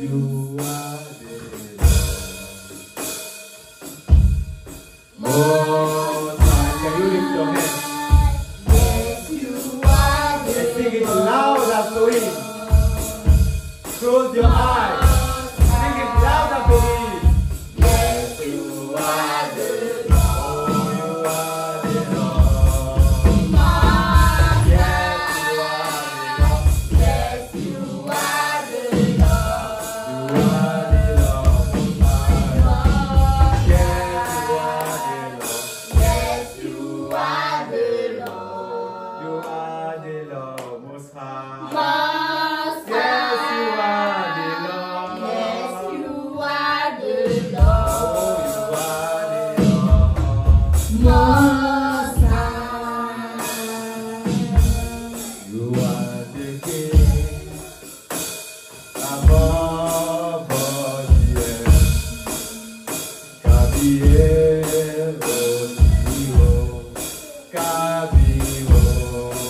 You are the Most High. Can you lift your hands? Yes, you are the And sing it loud after me. Close your eyes. Sing it loud after me. Yes, you are the Oh, you are the Lord. Yes, you are the Lord. Yes, you are the You are the Lord Most High. Yes, you are the Lord. Yes, you are the Lord. You are the Lord Most High. Most Yes, you High. are the Lord. Yes, you are the Oh, you Lord. are the Lord. Most High. You are the King above all the earth. Kabiye Osiwo, Kabiye Osiwo.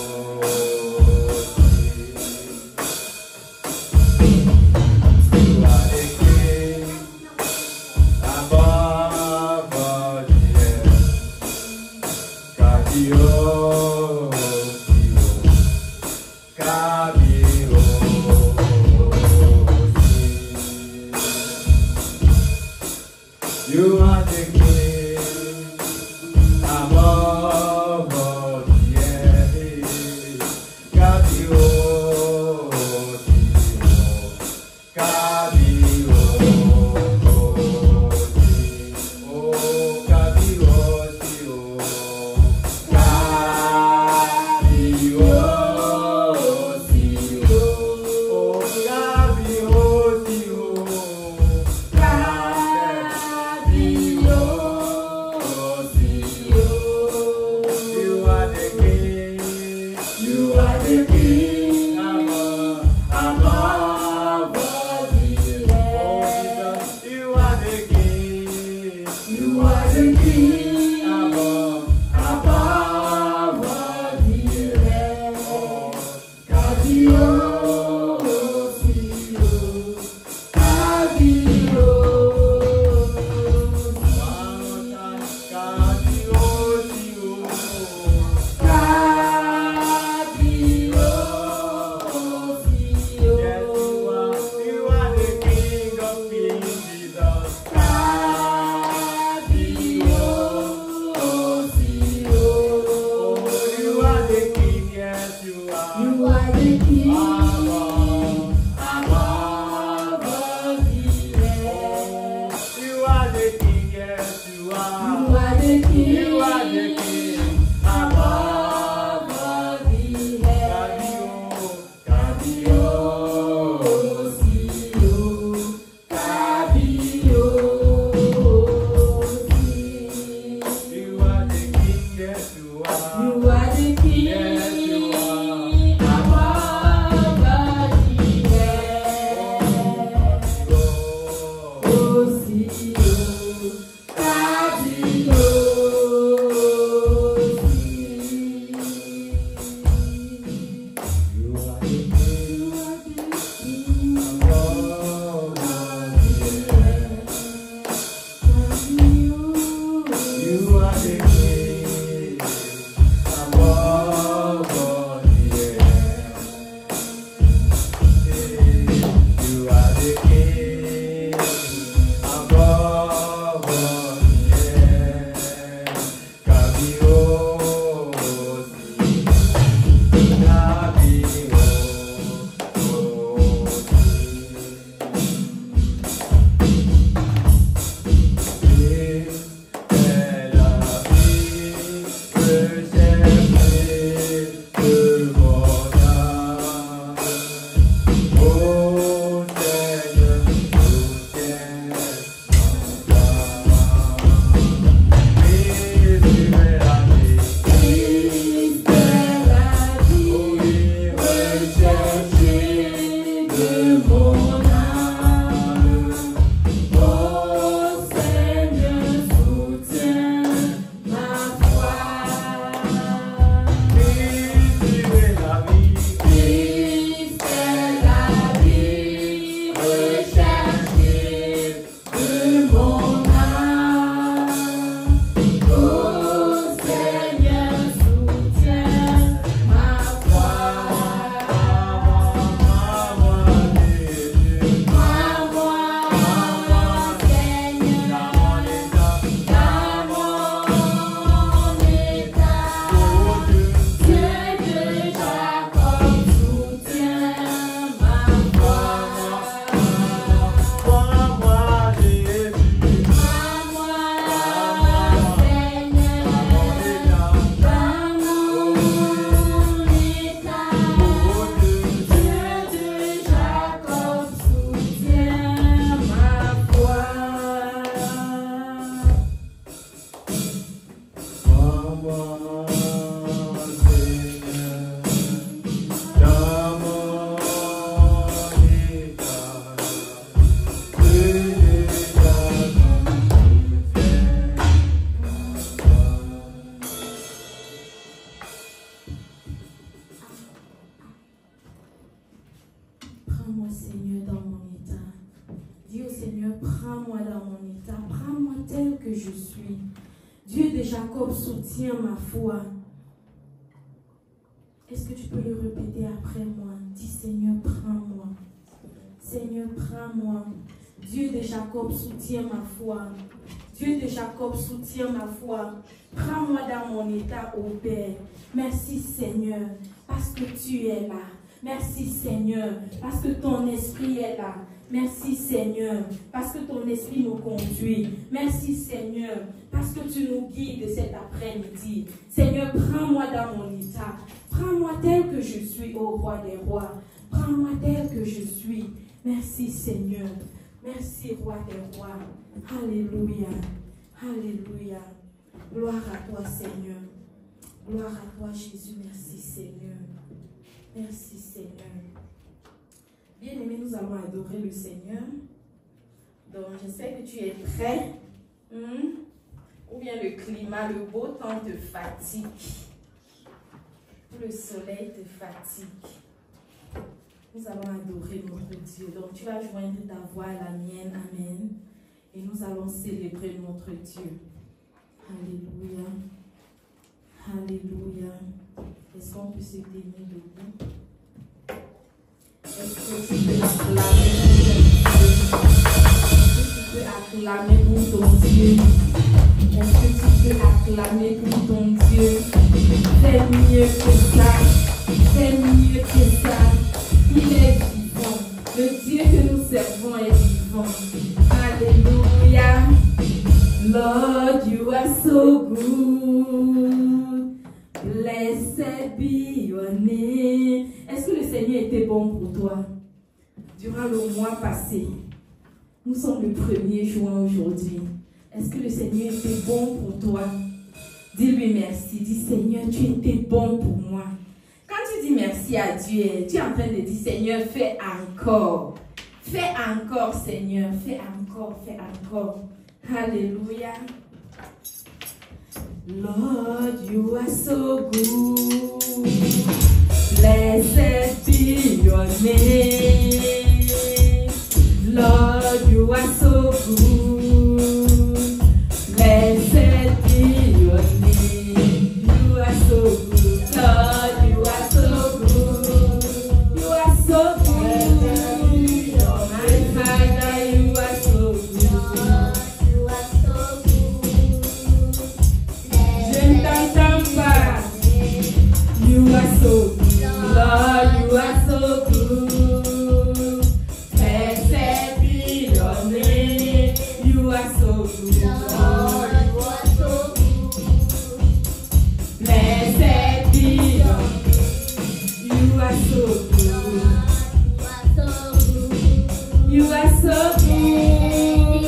You are the King above all the earth. Kabiye Osiwo, Kabiye Osiwo. You are the King above all the earth. Kabiye Osiwo, Kabiye Osiwo. Oh, Kabiye Osiwo. Kabiyo. que je suis. Dieu de Jacob soutient ma foi. Est-ce que tu peux le répéter après moi? Dis Seigneur, prends-moi. Seigneur, prends-moi. Dieu de Jacob soutient ma foi. Dieu de Jacob soutient ma foi. Prends-moi dans mon état, ô Père. Merci Seigneur, parce que tu es là. Merci Seigneur, parce que ton esprit est là. Merci Seigneur, parce que ton esprit nous conduit. Merci Seigneur, parce que tu nous guides cet après-midi. Seigneur, prends-moi dans mon état. Prends-moi tel que je suis, ô roi des rois. Prends-moi tel que je suis. Merci Seigneur. Merci roi des rois. Alléluia. Alléluia. Gloire à toi Seigneur. Gloire à toi Jésus. Merci Seigneur. Merci Seigneur. Bien-aimés, nous allons adorer le Seigneur. Donc, j'espère que tu es prêt. Ou bien le climat, le beau temps te fatigue. Le soleil te fatigue. Nous allons adorer notre Dieu. Donc, tu vas joindre ta voix à la mienne. Amen. Et nous allons célébrer notre Dieu. Alléluia. Alléluia. Est-ce qu'on peut se tenir debout? Est-ce que tu peux acclamer pour ton Dieu? Est-ce que tu peux acclamer pour ton Dieu? C'est mieux que ça. C'est mieux que ça. Il est vivant. Le Dieu que nous servons est vivant. Alléluia. Lord, you are so good. Blessed be your name. Est-ce que le Seigneur était bon pour toi? Durant le mois passé, nous sommes le 1er juin aujourd'hui. Est-ce que le Seigneur était bon pour toi? Dis-lui merci. Dis Seigneur, tu étais bon pour moi. Quand tu dis merci à Dieu, tu es en train de dire Seigneur, fais encore. Fais encore Seigneur, fais encore, fais encore. Alléluia. Lord, you are so good. Blessed be your name. Lord, you are so good. Blessed be your name. You are so good. Lord, you are so good. You are so good. My Father, you are so good. You are so good. Je ne t'entends pas. You are so good. Lord, you are so good. Blessed be your name. You are so good. Lord, you are so good. Blessed be your name. You are so good. You are so good.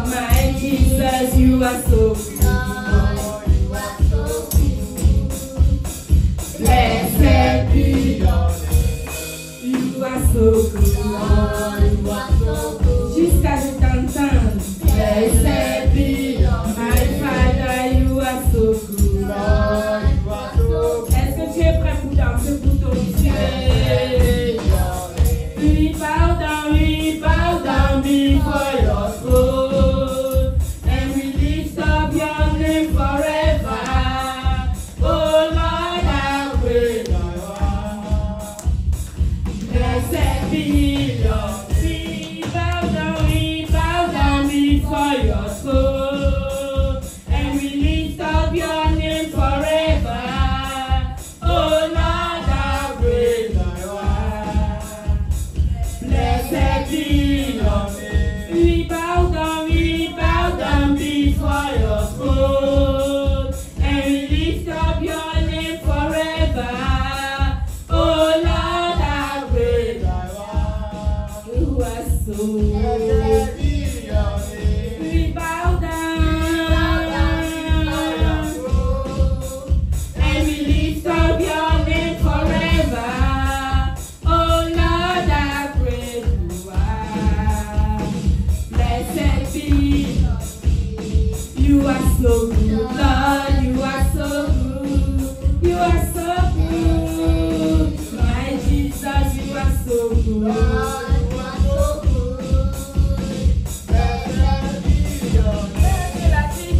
My Jesus, you are so good. Blessed be your name. You are so good. Jusqu'à je t'entende. Blessed be my Father, you are so good. Est-ce que tu es prêt pour danser pour ton Dieu? We bow down before your throne, and we lift up your name forever. Oh Lord, how great thou art. Blessed be your name. We bow down before your throne, and we lift up your name forever. Oh Lord, how great thou art. Blessed be your name. We bow down before your throne, and we lift up your name forever. Oh Lord, how great thou art. You are so good. We bow down, and we lift up your name forever. Oh Lord, how great you are. Blessed be. You are so good, Lord. You are so good. You are so good. My Jesus, you are so good. Blessed be your name.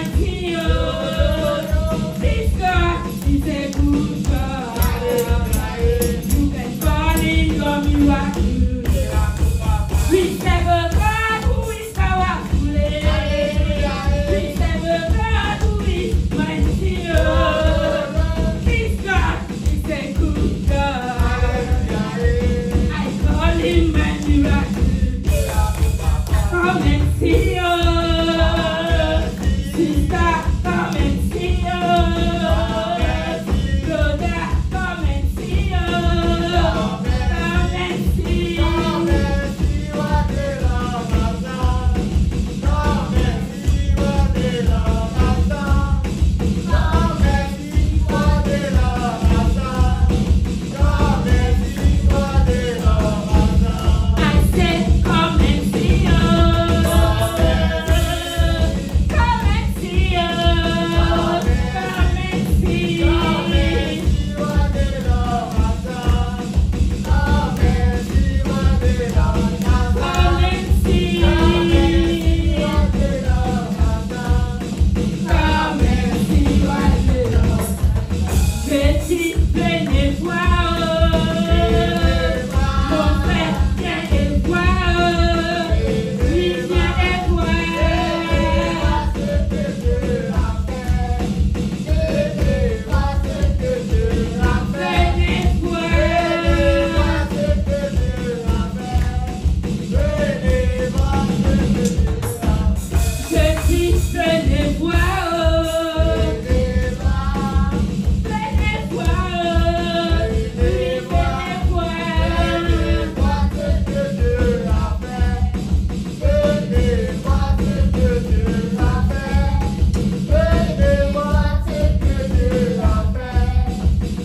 mighty, oh. This God is a good God. You can call him your miracle. We serve a God who is powerful. We serve a God who is mighty, oh. This God is a good God. I call him my miracle. Come and see, oh. Sister, come and see, oh. Brother, come and see, oh. Come and see. I said, come and see, oh. Come and see, oh. Come and see. Come and see. Come and see what it is. Petit, venez voir, oh. Mon frère, viens les voir, oh. Oui, viens les voir. Venez voir. Petit, venez voir, oh. Venez voir, oh. Oui, venez voir.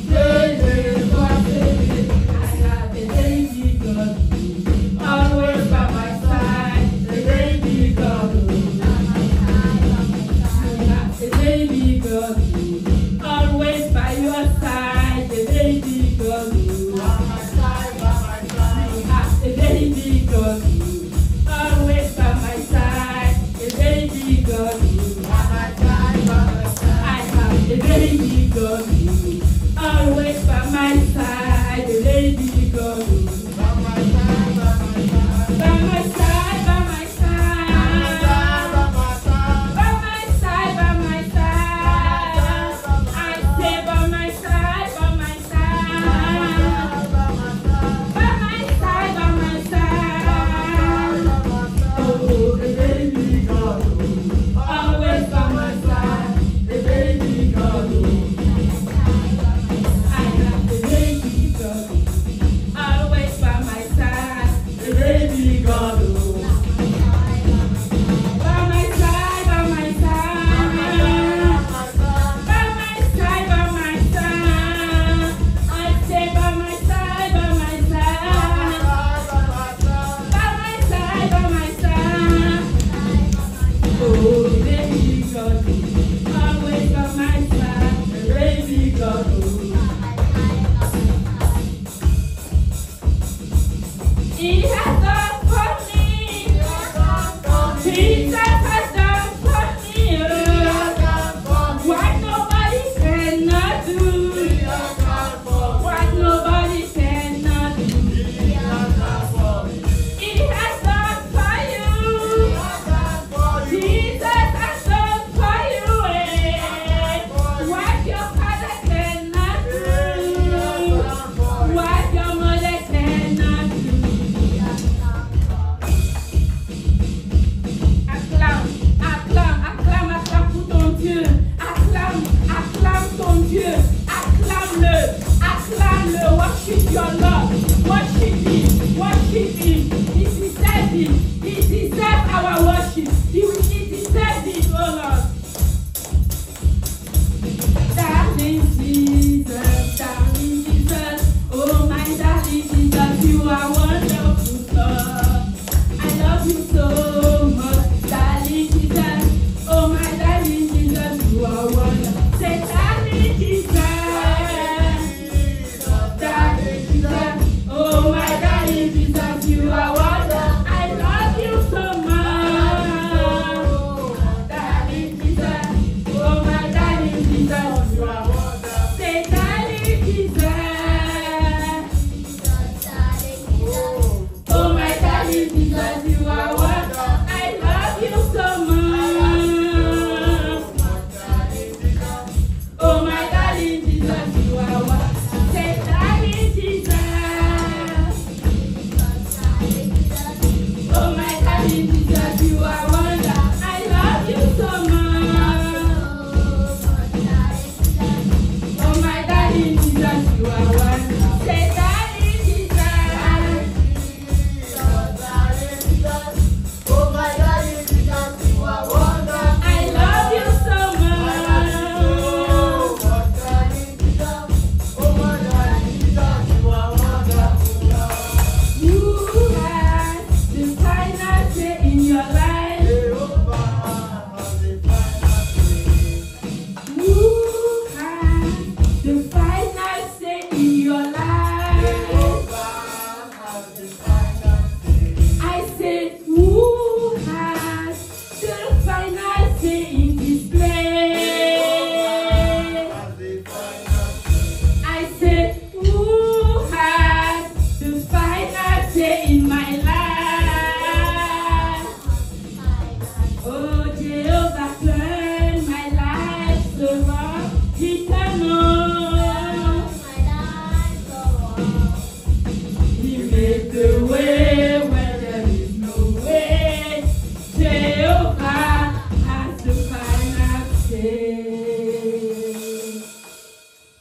Venez voir, I have a baby God, always by my side. The baby God, I have a baby God, always by your side. The baby God, I have a baby God, always by my side. The baby God, I have a baby God, always by my side. The baby God, by my side, by my side, by my side, by my side. I say by my side, by my side, by my side, by my side. Oh, the baby God, always by my side. The baby God, I have the baby God,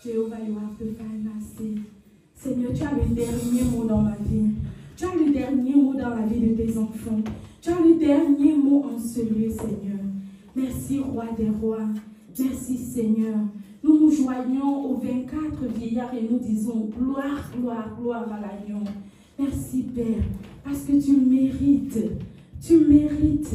Jéhovah, you have the final say. Seigneur, tu as le dernier mot dans ma vie. Tu as le dernier mot dans la vie de tes enfants. Tu as le dernier mot en ce lieu, Seigneur. Merci, Roi des rois. Merci, Seigneur. Nous nous joignons aux 24 vieillards et nous disons gloire, gloire, gloire à l'agneau. Merci, Père, parce que tu mérites. Tu mérites.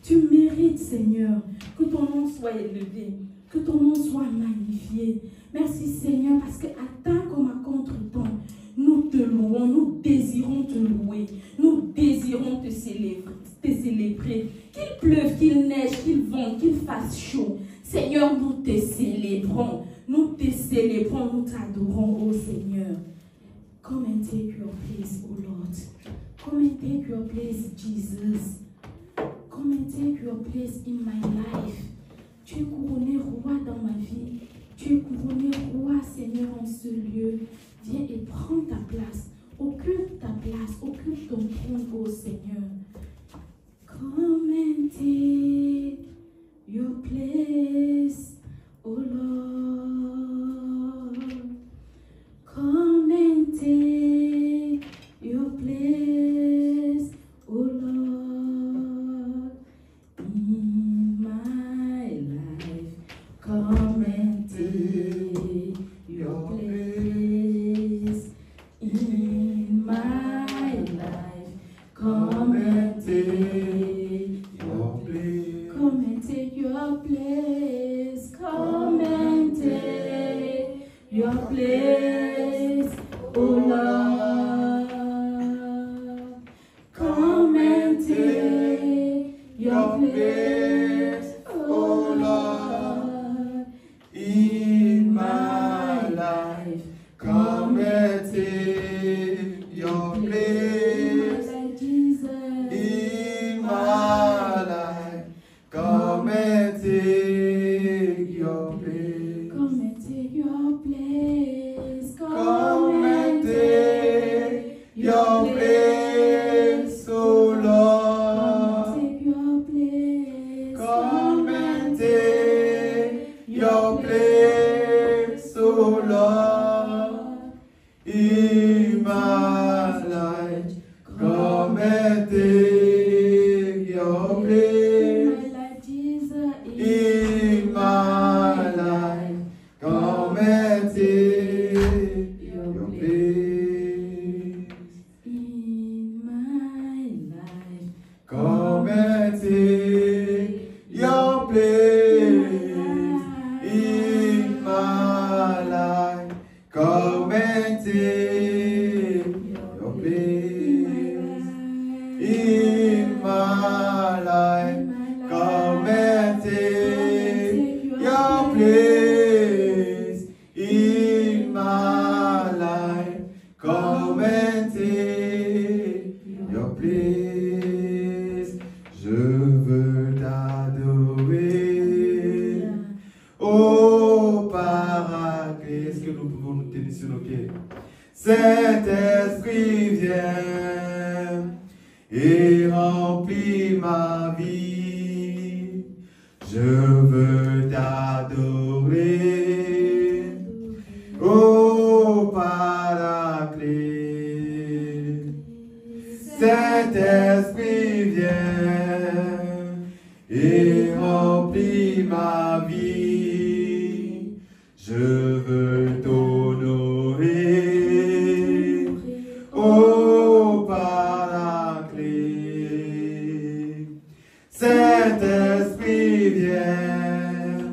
Tu mérites, Seigneur, que ton nom soit élevé, que ton nom soit magnifié. Merci, Seigneur, parce qu'à temps comme à contre-temps, nous te louons, nous désirons te louer, nous désirons te célébrer. Qu'il pleuve, qu'il neige, qu'il vente, qu'il fasse chaud. Seigneur, nous te célébrons, nous t'adorons, ô Seigneur. Come and take your place, O Lord. Come and take your place, Jesus. Come and take your place in my life. Tu es couronné roi dans ma vie. Tu es couronné roi, Seigneur, en ce lieu. Viens et prends ta place. Occupe ta place. Occupe ton trône, ô Seigneur. Come and take your place, O Lord. Come and take your place, O Lord, in my life. Come and take your place in my life. Come and take your place. Come and take your place. Come and take your place, O Lord. Come and take your place, O Lord, in my life. Come and take your place in my life. Come and take your place. Come and take your place. Come and take your place, O Lord. Come and take your place, O Lord, in my life. Come and take your place in my life. Come and take your place in my life. Come and take your place in my life. Come and take your place in my life. Come and take your place in my life. Come and take your place. Je veux t'adorer, ô Paraclet. Est-ce que nous pouvons nous tenir sur nos pieds? Saint-Esprit, viens et remplis ma vie. Je veux t'adorer, ô Paraclet. Saint-Esprit, viens et remplis ma vie. Je veux t'honorer, ô Paraclet. Saint-Esprit, viens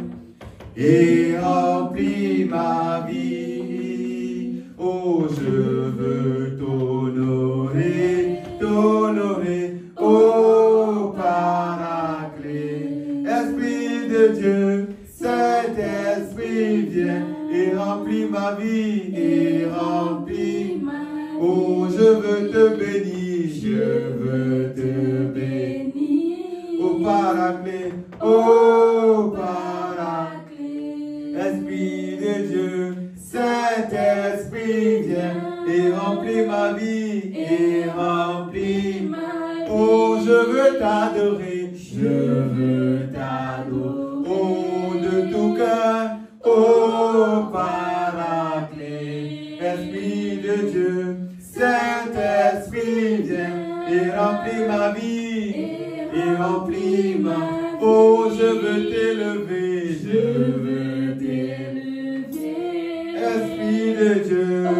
et remplis ma vie. Oh, je veux t'honorer, t'honorer, ô Paraclet. Esprit de Dieu, Saint-Esprit, viens et remplis ma vie, et remplis ma vie. Oh, je veux te bénir, je veux te bénir, ô Paraclet, ô Paraclet. Esprit de Dieu, Saint-Esprit, viens et remplis ma vie, et remplis ma vie. Oh, je veux t'adorer, je veux t'adorer. Oh, de remplis ma vie, et remplis ma vie. Oh, je veux t'élever, je veux t'élever. Esprit de Dieu, Oh,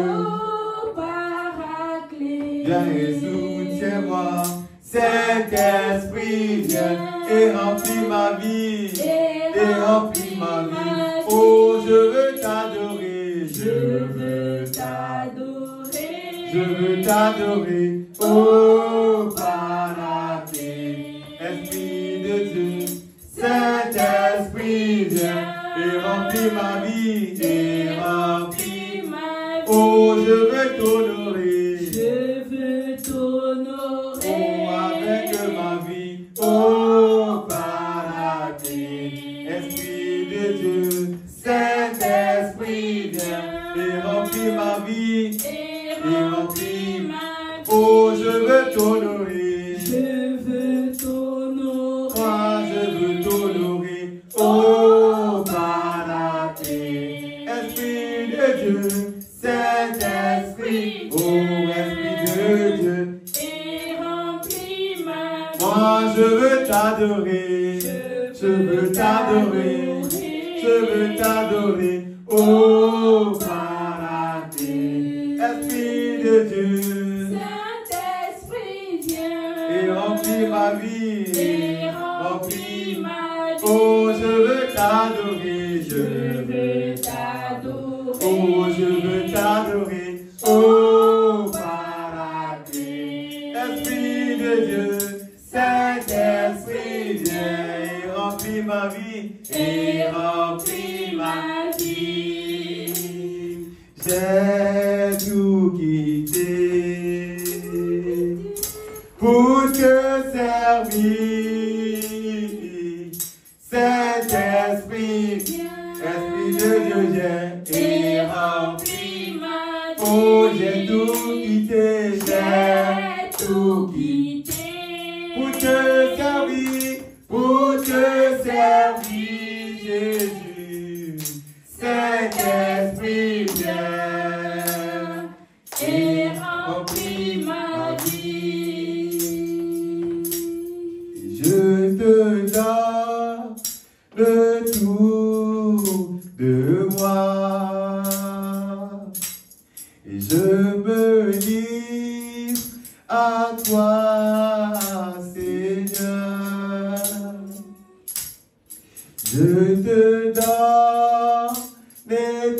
Paraclet, viens et soutiens-moi. Saint-Esprit, viens et remplis ma vie, et remplis ma vie. Oh, je veux t'adorer, je veux t'adorer, je veux t'adorer. Oh, Paraclet, Esprit de Dieu, Saint-Esprit, viens et remplis ma vie, et remplis ma vie. Oh, je veux t'honorer, je veux t'honorer. oh, avec ma vie. Oh, Paraclet, Esprit de Dieu, Saint-Esprit, viens et remplis ma vie, et remplis ma vie. Oh, je veux t'honorer, Je veux t'honorer. moi je veux t'honorer. Oh, Paraclet, Esprit de Dieu, Saint-Esprit, oh, Esprit de Dieu, Et remplis ma vie. moi je veux t'adorer, je veux t'adorer, je veux t'adorer. Oh, Paraclet, Esprit de Dieu, Saint-Esprit, viens. et remplis ma vie, Et remplis remplis ma vie. oh, je veux t'adorer, je veux t'adorer. oh, je veux t'adorer. Oh, Paraclet, Esprit de Dieu, Saint-Esprit, viens et remplis ma vie, et remplis ma vie. J'ai tout quitté pour te servir. Saint-Esprit, Esprit de Dieu, viens et remplis ma vie. Oh, j'ai tout quitté, j'ai tout quitté pour te servir, Jésus. Saint-Esprit, viens et remplis ma vie. Je te donne tout de moi, et je me livre à toi, Seigneur. Je te donne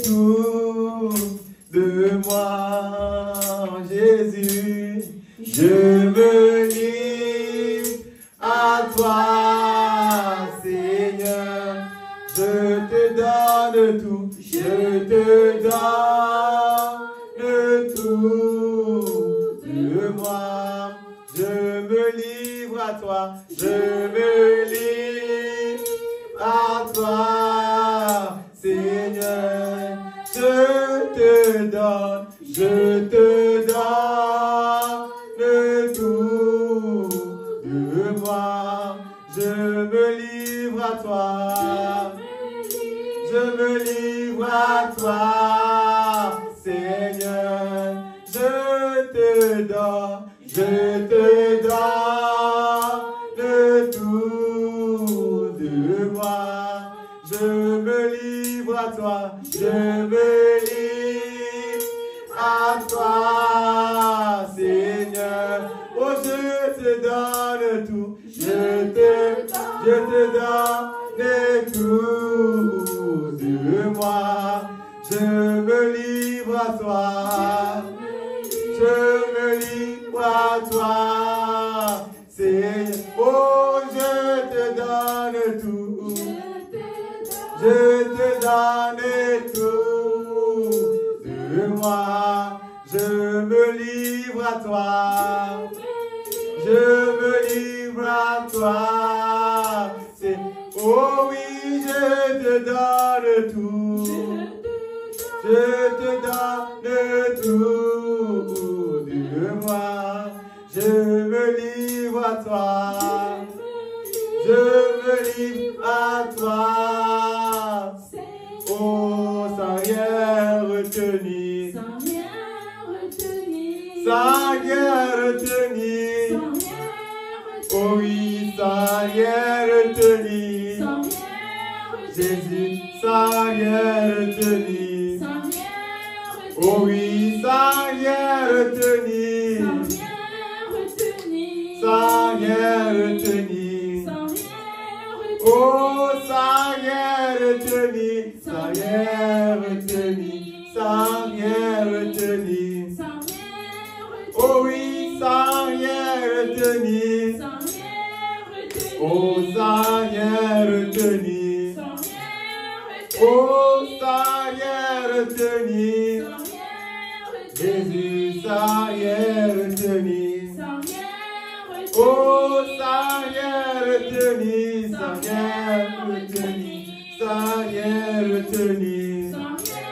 tout de moi, Jésus. Je me livre à toi, Seigneur. Je te donne tout, je te donne tout de moi. Je me livre à toi, je me livre à toi, Seigneur. Je te donne tout de moi. Je me livre à toi, je me livre à toi, Seigneur. Je te donne tout de moi. Je me livre à toi, je me livre à toi, Seigneur. Oh, je te donne tout, je te donne tout de moi. Je me livre à toi, je me livre à toi, Seigneur. Oh, je te donne tout, je te donne tout de moi. Je me livre à toi, je me livre à toi. Oh oui, je te donne tout, je te donne tout de moi. Je me livre à toi, je me livre à toi. Oh, sans rien retenir, Sans rien retenir. sans rien retenir. Sans rien Jésus, sans rien retenir. Sans rien Oh oui, sans rien retenir. Sans rien retenir. Sans rien retenir. Sans rien retenir. Oh, sans rien retenir. Sans rien retenir. Sans rien retenir. Sans rien retenir. Oh oui, sans rien retenir. Sans rien retenir. Oh, sans rien retenir. Sans rien retenir. Oh, sans rien retenir. Sans rien retenir. Jésus, sans rien retenir. Sans rien retenir. Oh, sans rien retenir. Sans rien retenir. Sans rien retenir. Sans rien retenir. Sans rien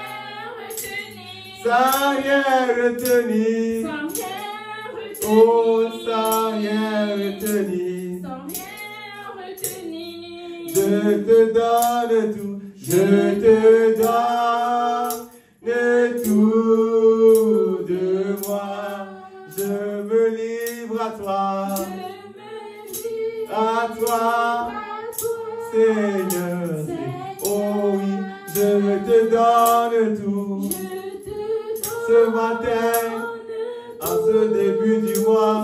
retenir. Sans rien retenir. Oh, sans rien retenir. Sans rien retenir. Je te donne tout. Je te donne tout de moi. Je me livre à toi. À toi, Seigneur. Oh oui, je te donne tout. Ce matin, en ce début du mois,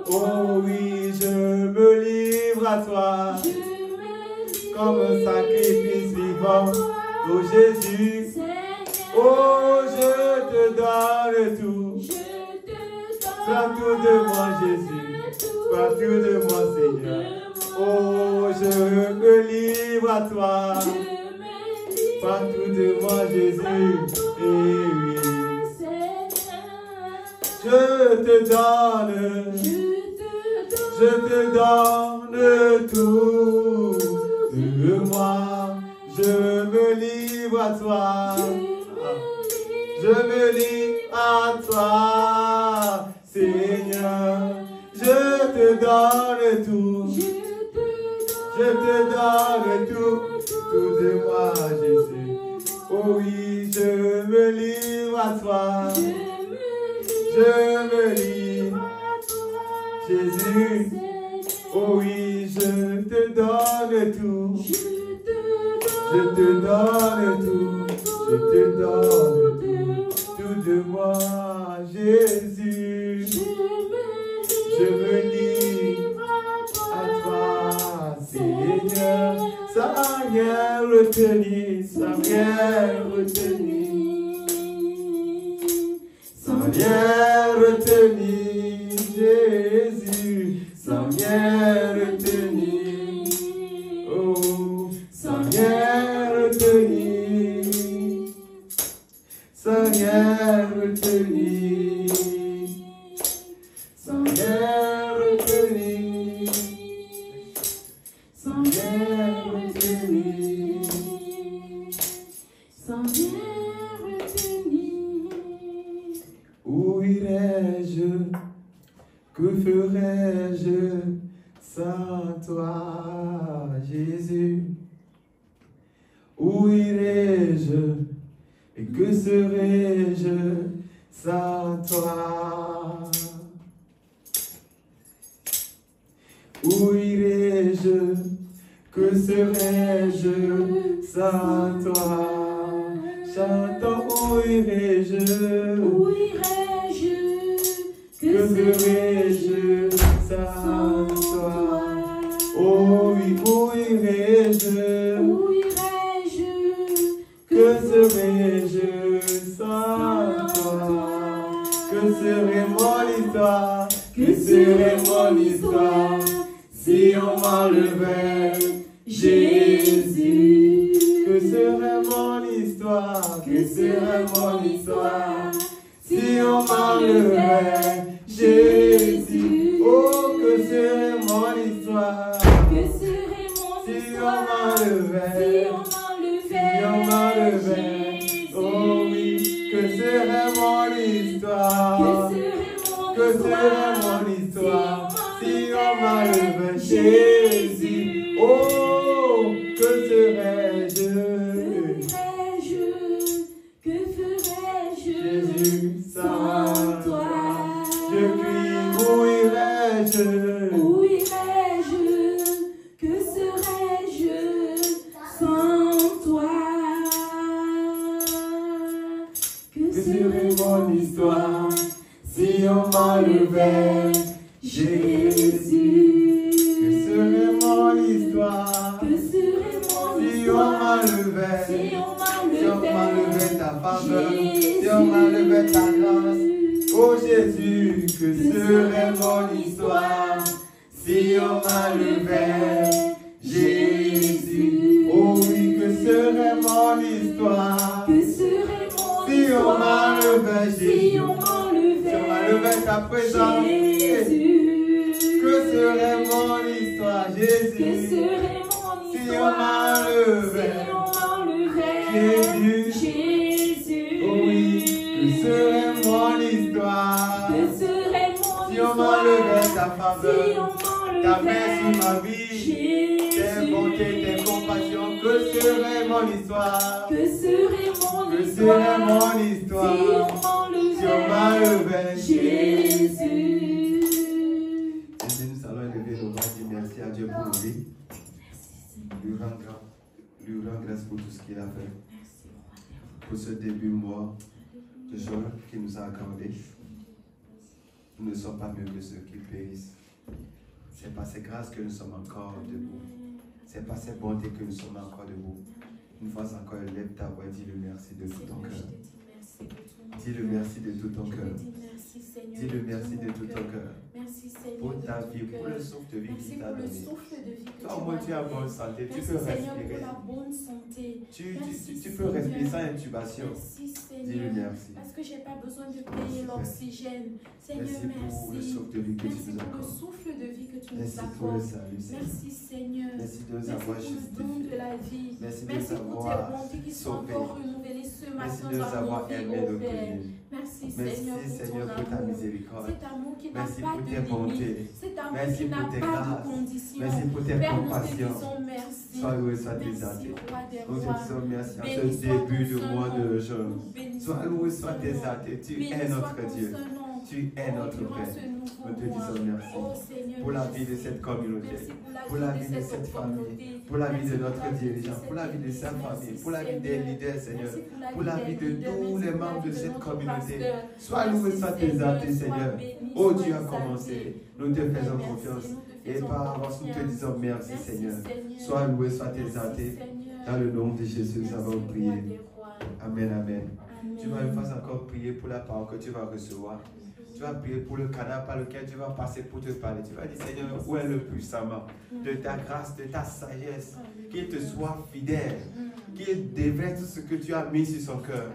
oh oui, je me livre à toi. Comme un sacrifice vivant, oh Jésus. Oh, je te donne tout. Prends tout de moi, Jésus. Prends tout de moi, Seigneur. Oh, je me livre à toi. Prends tout de moi, Jésus. Eh oui. Je te donne. Je te donne tout de moi. Je me livre à toi. Je me livre à toi, Seigneur. Je te donne tout. Je te donne tout de moi, Jésus. Oh oui, je me livre à toi. Je me livre, Jésus. Oh oui, je te donne tout. Je te donne tout. Je te donne tout de moi, Jésus. Je me livre à toi, Seigneur, sans rien retenir, sans rien retenir, sans rien retenir, Jésus, sans rien retenir, oh, sans rien retenir, sans rien retenir, sans rien retenir, sans rien retenir, sans rien retenir. où irais-je, que ferais-je sans toi, Jésus? Où irais-je et que serais-je sans toi? Où irais-je, que serais-je sans toi? Chantons, où irais-je, Où irais-je, que serais-je sans toi? Oh oui, où irais-je, Où irais-je, que serais-je sans toi? Que serait mon histoire, que serait mon histoire, si on m'enlevait Jésus? Que serait mon histoire, que serait mon histoire, si on m'enlevait Jésus? Oh, que serait mon histoire, que serait mon si on histoire, m'enlevait, si on m'enlevait, oh oui, que serait mon histoire, que serait mon histoire, si on m'enlevait Jésus? Oh, que serais-je, que ferais-je Jésus, sans toi? Je crie mon histoire si on m'enlevait Jésus? Que serait mon histoire Que serait mon si on histoire m'enlevait, si on si on m'enlevait m'enlevait ta faveur, si on m'enlevait ta grâce? Oh Jésus, que serait mon histoire si on m'enlevait Jésus? Oh oui, que serait mon histoire Que serait mon si on histoire m'enlevait si Jésus? on Si on m'enlevait ta présence, Jésus? que serait mon histoire Que Jésus? serait mon Si on histoire m'enlevait si on m'enlevait Jésus? Jésus? Oh oui, que serait mon histoire Que serait mon si on histoire m'enlevait ta si faveur, on ta main m'enlevait sur ma vie, tes bontés, tes compassions? Que serait mon histoire? Que serait mon Que histoire serait mon si histoire on si on m'enlevait Jésus? Ainsi, nous allons élever nos mains et dire merci à Dieu pour nos vies. Lui rendre grâce pour tout ce qu'il a fait. Pour ce début mois de juin qu'il nous a accordé. Nous ne sommes pas mieux que ceux qui périssent. C'est par ses grâces que nous sommes encore debout. C'est par ses bontés que nous sommes encore debout. Une fois encore, lève ta voix et dis le merci de tout ton cœur. Dis le merci de tout ton cœur. Dis le merci de tout ton cœur. Merci Seigneur Pour de ta tout vie, pour cœur. le souffle de vie Merci qu'il t'a pour le donné. souffle de vie que Toi, tu au moins, tu as m'as bonne donné. santé, tu Merci peux Seigneur respirer. pour la bonne santé. Tu Merci, peux respirer Seigneur. sans intubation. Merci Dis-le Seigneur. merci. Parce que je n'ai pas besoin de payer l'oxygène. Seigneur, Merci pour le merci. souffle de vie que tu Merci nous pour le accordes. souffle de vie que tu nous Merci pour le accordes. salut, Seigneur. Merci Seigneur. Merci de nous Merci avoir pour le don justifiés. de la vie. Merci de Merci nous pour tes avoir bontés qui sont sauvés. encore renouvelées ce Merci matin de nous dans avoir nos vies, aimés ô de Père. prier. Merci Merci Seigneur Seigneur pour pour ton ta amour. miséricorde. Cet amour qui n'a Merci pas pour de tes bontés. limite. Cet amour Merci qui n'a pour tes pas grâces. de condition. Merci pour tes Père, nous te compassions. disons merci. Sois loué, sois Merci, exalté. roi des Nous te rois. disons merci à Béni ce soit début ton de Saint mois nom. de juin. Nous bénissons Sois ton loué, Saint sois nom. exalté. Tu Béni es soit notre ton Dieu. Saint nom. Tu es notre Durant Père. ce nouveau Nous te mois. disons merci. Oh, Seigneur, Pour la vie de merci. cette communauté, Merci pour la vie de cette famille, pour la vie de notre dirigeant, pour la vie de sa famille, pour la vie des leaders, Seigneur, pour la vie de tous les membres de cette communauté. Sois loué, sois exalté, Seigneur. Oh, Dieu a commencé. Nous te faisons confiance. Et par avance, nous te disons merci, Seigneur. Sois loué, sois exalté. Dans le nom de Jésus, nous avons prié. Amen, amen. Tu vas une fois encore prier pour la parole que tu vas recevoir. Tu vas prier pour le canal par lequel tu vas passer pour te parler. Tu vas dire, Seigneur, où est le puissamment de ta grâce, de ta sagesse, qu'il te soit fidèle, qu'il déverse ce que tu as mis sur son cœur,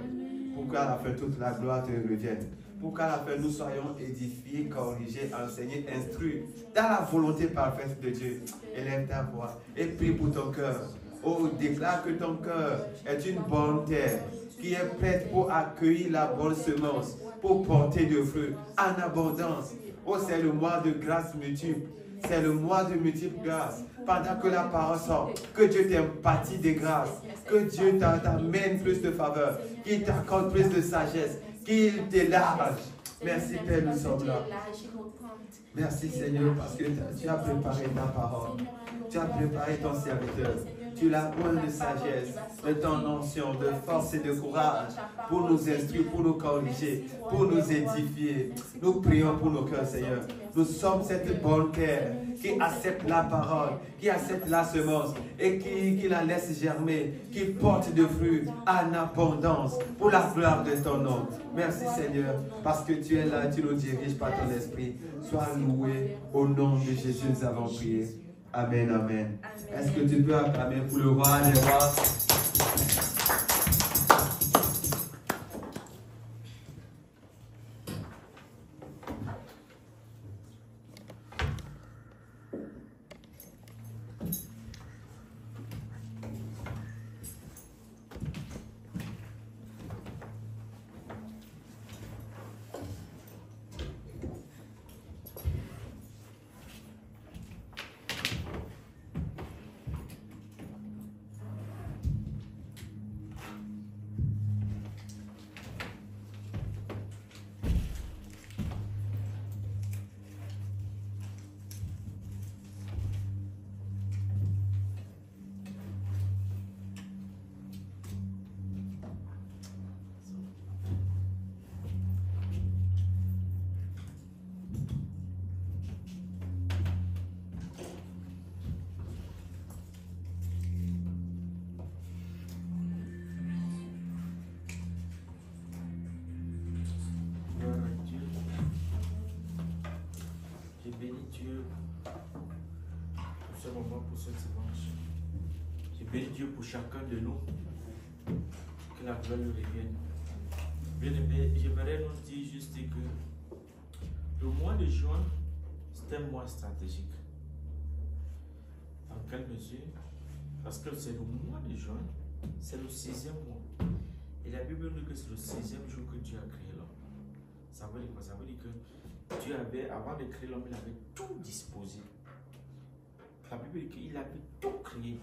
pour qu'à la fin toute la gloire te revienne. Pour qu'à la fin nous soyons édifiés, corrigés, enseignés, instruits dans la volonté parfaite de Dieu. Élève ta voix et prie pour ton cœur. Oh, déclare que ton cœur est une bonne terre qui est prête pour accueillir la bonne semence, pour porter de fruits en abondance. Oh, c'est le mois de grâce multiple. C'est le mois de multiples grâces. Pendant que la parole sort, que Dieu t'empathie des grâces, que Dieu t'amène plus de faveur, qu'il t'accorde plus de sagesse, qu'il t'élarge. Merci Père, nous sommes là. Merci Seigneur, parce que tu as préparé ta parole. Tu as préparé ton serviteur. Tu l'as oint de sagesse, de ton onction, de force et de courage pour nous instruire, pour nous corriger, pour nous édifier. Nous prions pour nos cœurs, Seigneur. Nous sommes cette bonne terre qui accepte la parole, qui accepte la semence et qui la laisse germer, qui porte de fruits en abondance pour la gloire de ton nom. Merci Seigneur, parce que tu es là, tu nous diriges par ton esprit. Sois loué, au nom de Jésus, nous avons prié. Amen, amen. Est-ce que tu peux acclamer pour le roi des rois? pour ce dimanche. Je bénis Dieu pour chacun de nous. Que la gloire lui revienne. Bien aimé, j'aimerais nous dire juste que le mois de juin, c'est un mois stratégique. Dans quelle mesure? Parce que c'est le mois de juin, c'est le 6e mois. Et la Bible dit que c'est le 6e jour que Dieu a créé l'homme. Ça veut dire quoi? Ça veut dire que Dieu avait, avant de créer l'homme, il avait tout disposé. La Bible dit qu'il avait tout créé.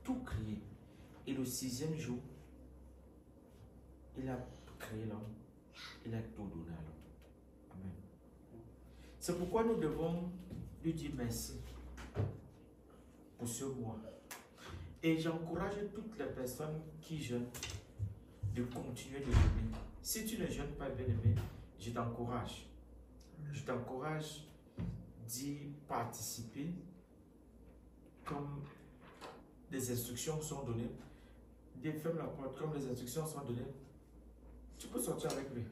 Tout créé. Et le 6e jour, il a créé l'homme. Il a tout donné à l'homme. Amen. C'est pourquoi nous devons lui dire merci pour ce mois. Et j'encourage toutes les personnes qui jeûnent de continuer de jeûner. Si tu ne jeûnes pas, bien aimé, je t'encourage. Je t'encourage d'y participer comme des instructions sont données. Ferme la porte, comme les instructions sont données. Tu peux sortir avec lui.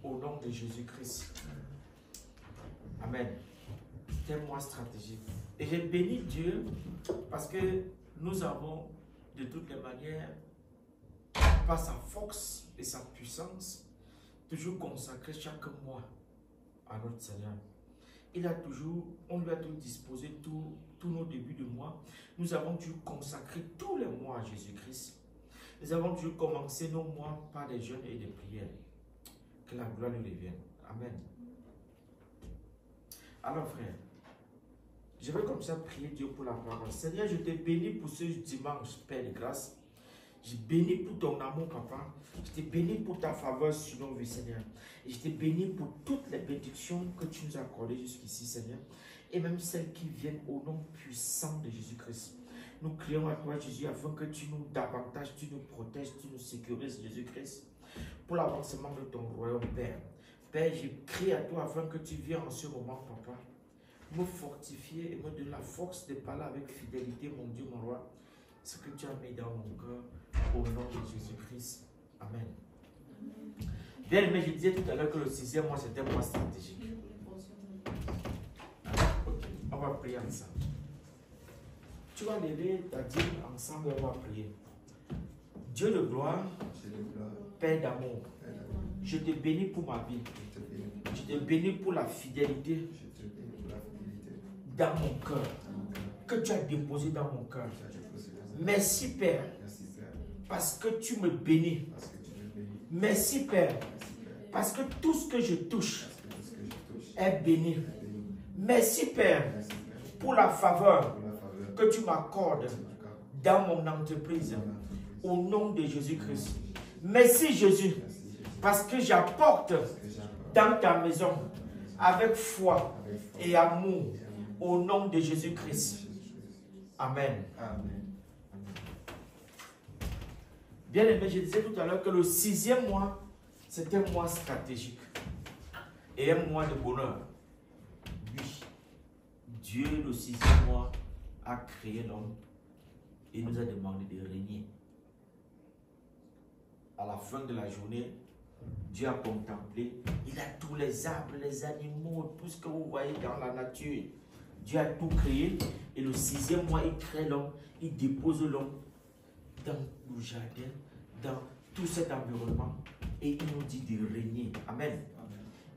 Au nom de Jésus-Christ. Amen. C'est un mois stratégique. Et j'ai béni Dieu parce que nous avons de toutes les manières, par sa force et sa puissance, toujours consacré chaque mois à notre Seigneur. Il a toujours, on lui a toujours disposé tous nos débuts de mois. Nous avons dû consacrer tous les mois à Jésus-Christ. Nous avons dû commencer nos mois par des jeûnes et des prières. Que la gloire lui revienne. Amen. Alors frère, je vais comme ça prier Dieu pour la parole. Seigneur, je te bénis pour ce dimanche, Père de grâce. Je bénis pour ton amour, Papa. Je te bénis pour ta faveur sur nos vies, Seigneur. Et je te bénis pour toutes les bénédictions que tu nous as accordées jusqu'ici, Seigneur. Et même celles qui viennent au nom puissant de Jésus-Christ. Nous crions à toi, Jésus, afin que tu nous davantage, tu nous protèges, tu nous sécurises, Jésus-Christ, pour l'avancement de ton royaume, Père. Père, je crie à toi afin que tu viennes en ce moment, Papa, me fortifier et me donner la force de parler avec fidélité, mon Dieu, mon roi, ce que tu as mis dans mon cœur, au nom de Jésus-Christ. Amen. Bien aimé, je disais tout à l'heure que le 6e mois, c'était un mois stratégique. Okay. On va prier ensemble. Tu vas lever ta dîme ensemble et on va prier. Dieu de gloire, Père d'amour, je te bénis pour ma vie. Je te bénis pour la fidélité dans mon cœur, que tu as déposé dans mon cœur. Merci Père, parce que tu me bénis. Merci Père, parce que tout ce que je touche est béni. Merci Père, pour la faveur que tu m'accordes dans mon entreprise, au nom de Jésus-Christ. Merci Jésus, parce que j'apporte dans ta maison avec foi et amour, au nom de Jésus-Christ. Amen. Bien aimé, je disais tout à l'heure que le 6e mois, c'est un mois stratégique et un mois de bonheur. Oui, Dieu, le 6e mois, a créé l'homme et nous a demandé de régner. À la fin de la journée, Dieu a contemplé, il a tous les arbres, les animaux, tout ce que vous voyez dans la nature. Dieu a tout créé et le 6e mois, il crée l'homme, il dépose l'homme dans le jardin, dans tout cet environnement et il nous dit de régner. Amen.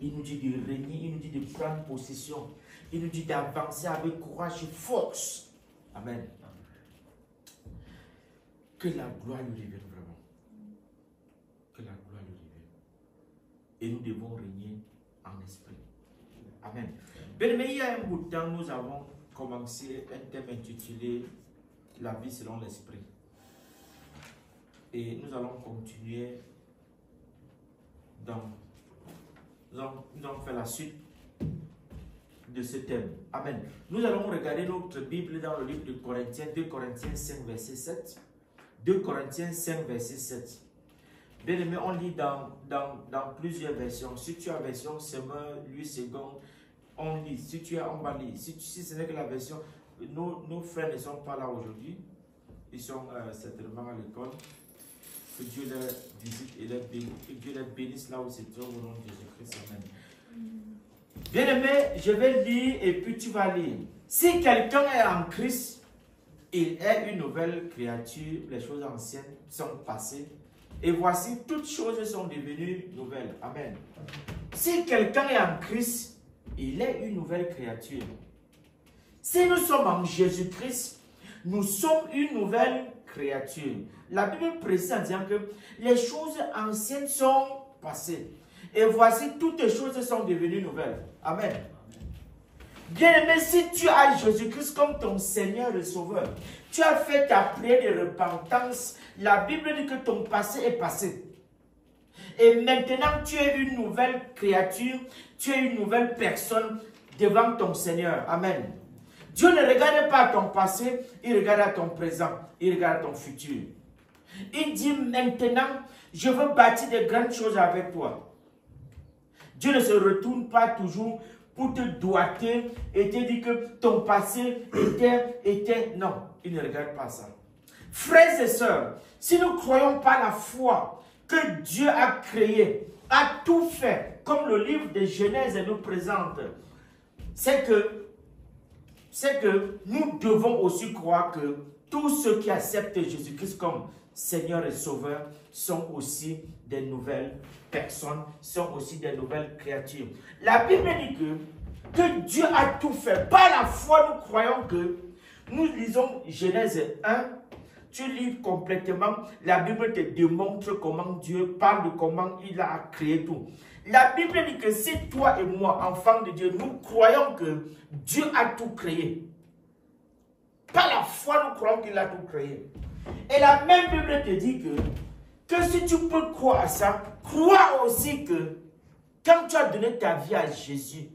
Il nous dit de régner, il nous dit de prendre possession, il nous dit d'avancer avec courage et force. Amen. Que la gloire lui revienne vraiment. Que la gloire lui revienne. Et nous devons régner en esprit. Amen. Bien, mais il y a un bout de temps, nous avons commencé un thème intitulé La vie selon l'esprit. Et nous allons continuer nous allons faire la suite de ce thème. Amen. Nous allons regarder notre Bible dans le livre de Corinthiens, 2 Corinthiens 5, verset 7. 2 Corinthiens 5, verset 7. Bien aimé, on lit dans plusieurs versions. Si tu as la version Semeur, lui, second, on lit. Si tu as, on va lire. Si ce n'est que la version, nos frères ne sont pas là aujourd'hui. Ils sont certainement à l'école. Que Dieu les visite et les bénisse. Que Dieu les bénisse là où c'est au nom de Jésus-Christ. Amen. Bien-aimé, je vais lire et puis tu vas lire. Si quelqu'un est en Christ, il est une nouvelle créature. Les choses anciennes sont passées. Et voici, toutes choses sont devenues nouvelles. Amen. Si quelqu'un est en Christ, il est une nouvelle créature. Si nous sommes en Jésus-Christ, nous sommes une nouvelle créature. La Bible précise en disant que les choses anciennes sont passées. Et voici, toutes les choses sont devenues nouvelles. Amen. Bien-aimé, si tu as Jésus-Christ comme ton Seigneur et Sauveur, tu as fait ta prière de repentance, la Bible dit que ton passé est passé. Et maintenant, tu es une nouvelle créature, tu es une nouvelle personne devant ton Seigneur. Amen. Dieu ne regarde pas à ton passé, il regarde à ton présent, il regarde à ton futur. Il dit maintenant, je veux bâtir de grandes choses avec toi. Dieu ne se retourne pas toujours pour te doiter et te dire que ton passé était... Non, il ne regarde pas ça. Frères et sœurs, si nous ne croyons pas la foi que Dieu a créée, a tout fait, comme le livre de Genèse nous présente, c'est que nous devons aussi croire que tous ceux qui acceptent Jésus-Christ comme Seigneur et Sauveur sont aussi des nouvelles personnes, sont aussi des nouvelles créatures. La Bible dit que Dieu a tout fait. Par la foi, nous croyons que, nous lisons Genèse 1, tu lis complètement, la Bible te démontre comment Dieu parle de comment il a créé tout. La Bible dit que si toi et moi, enfants de Dieu, nous croyons que Dieu a tout créé. Par la foi, nous croyons qu'il a tout créé. Et la même Bible te dit que si tu peux croire à ça, crois aussi que quand tu as donné ta vie à Jésus,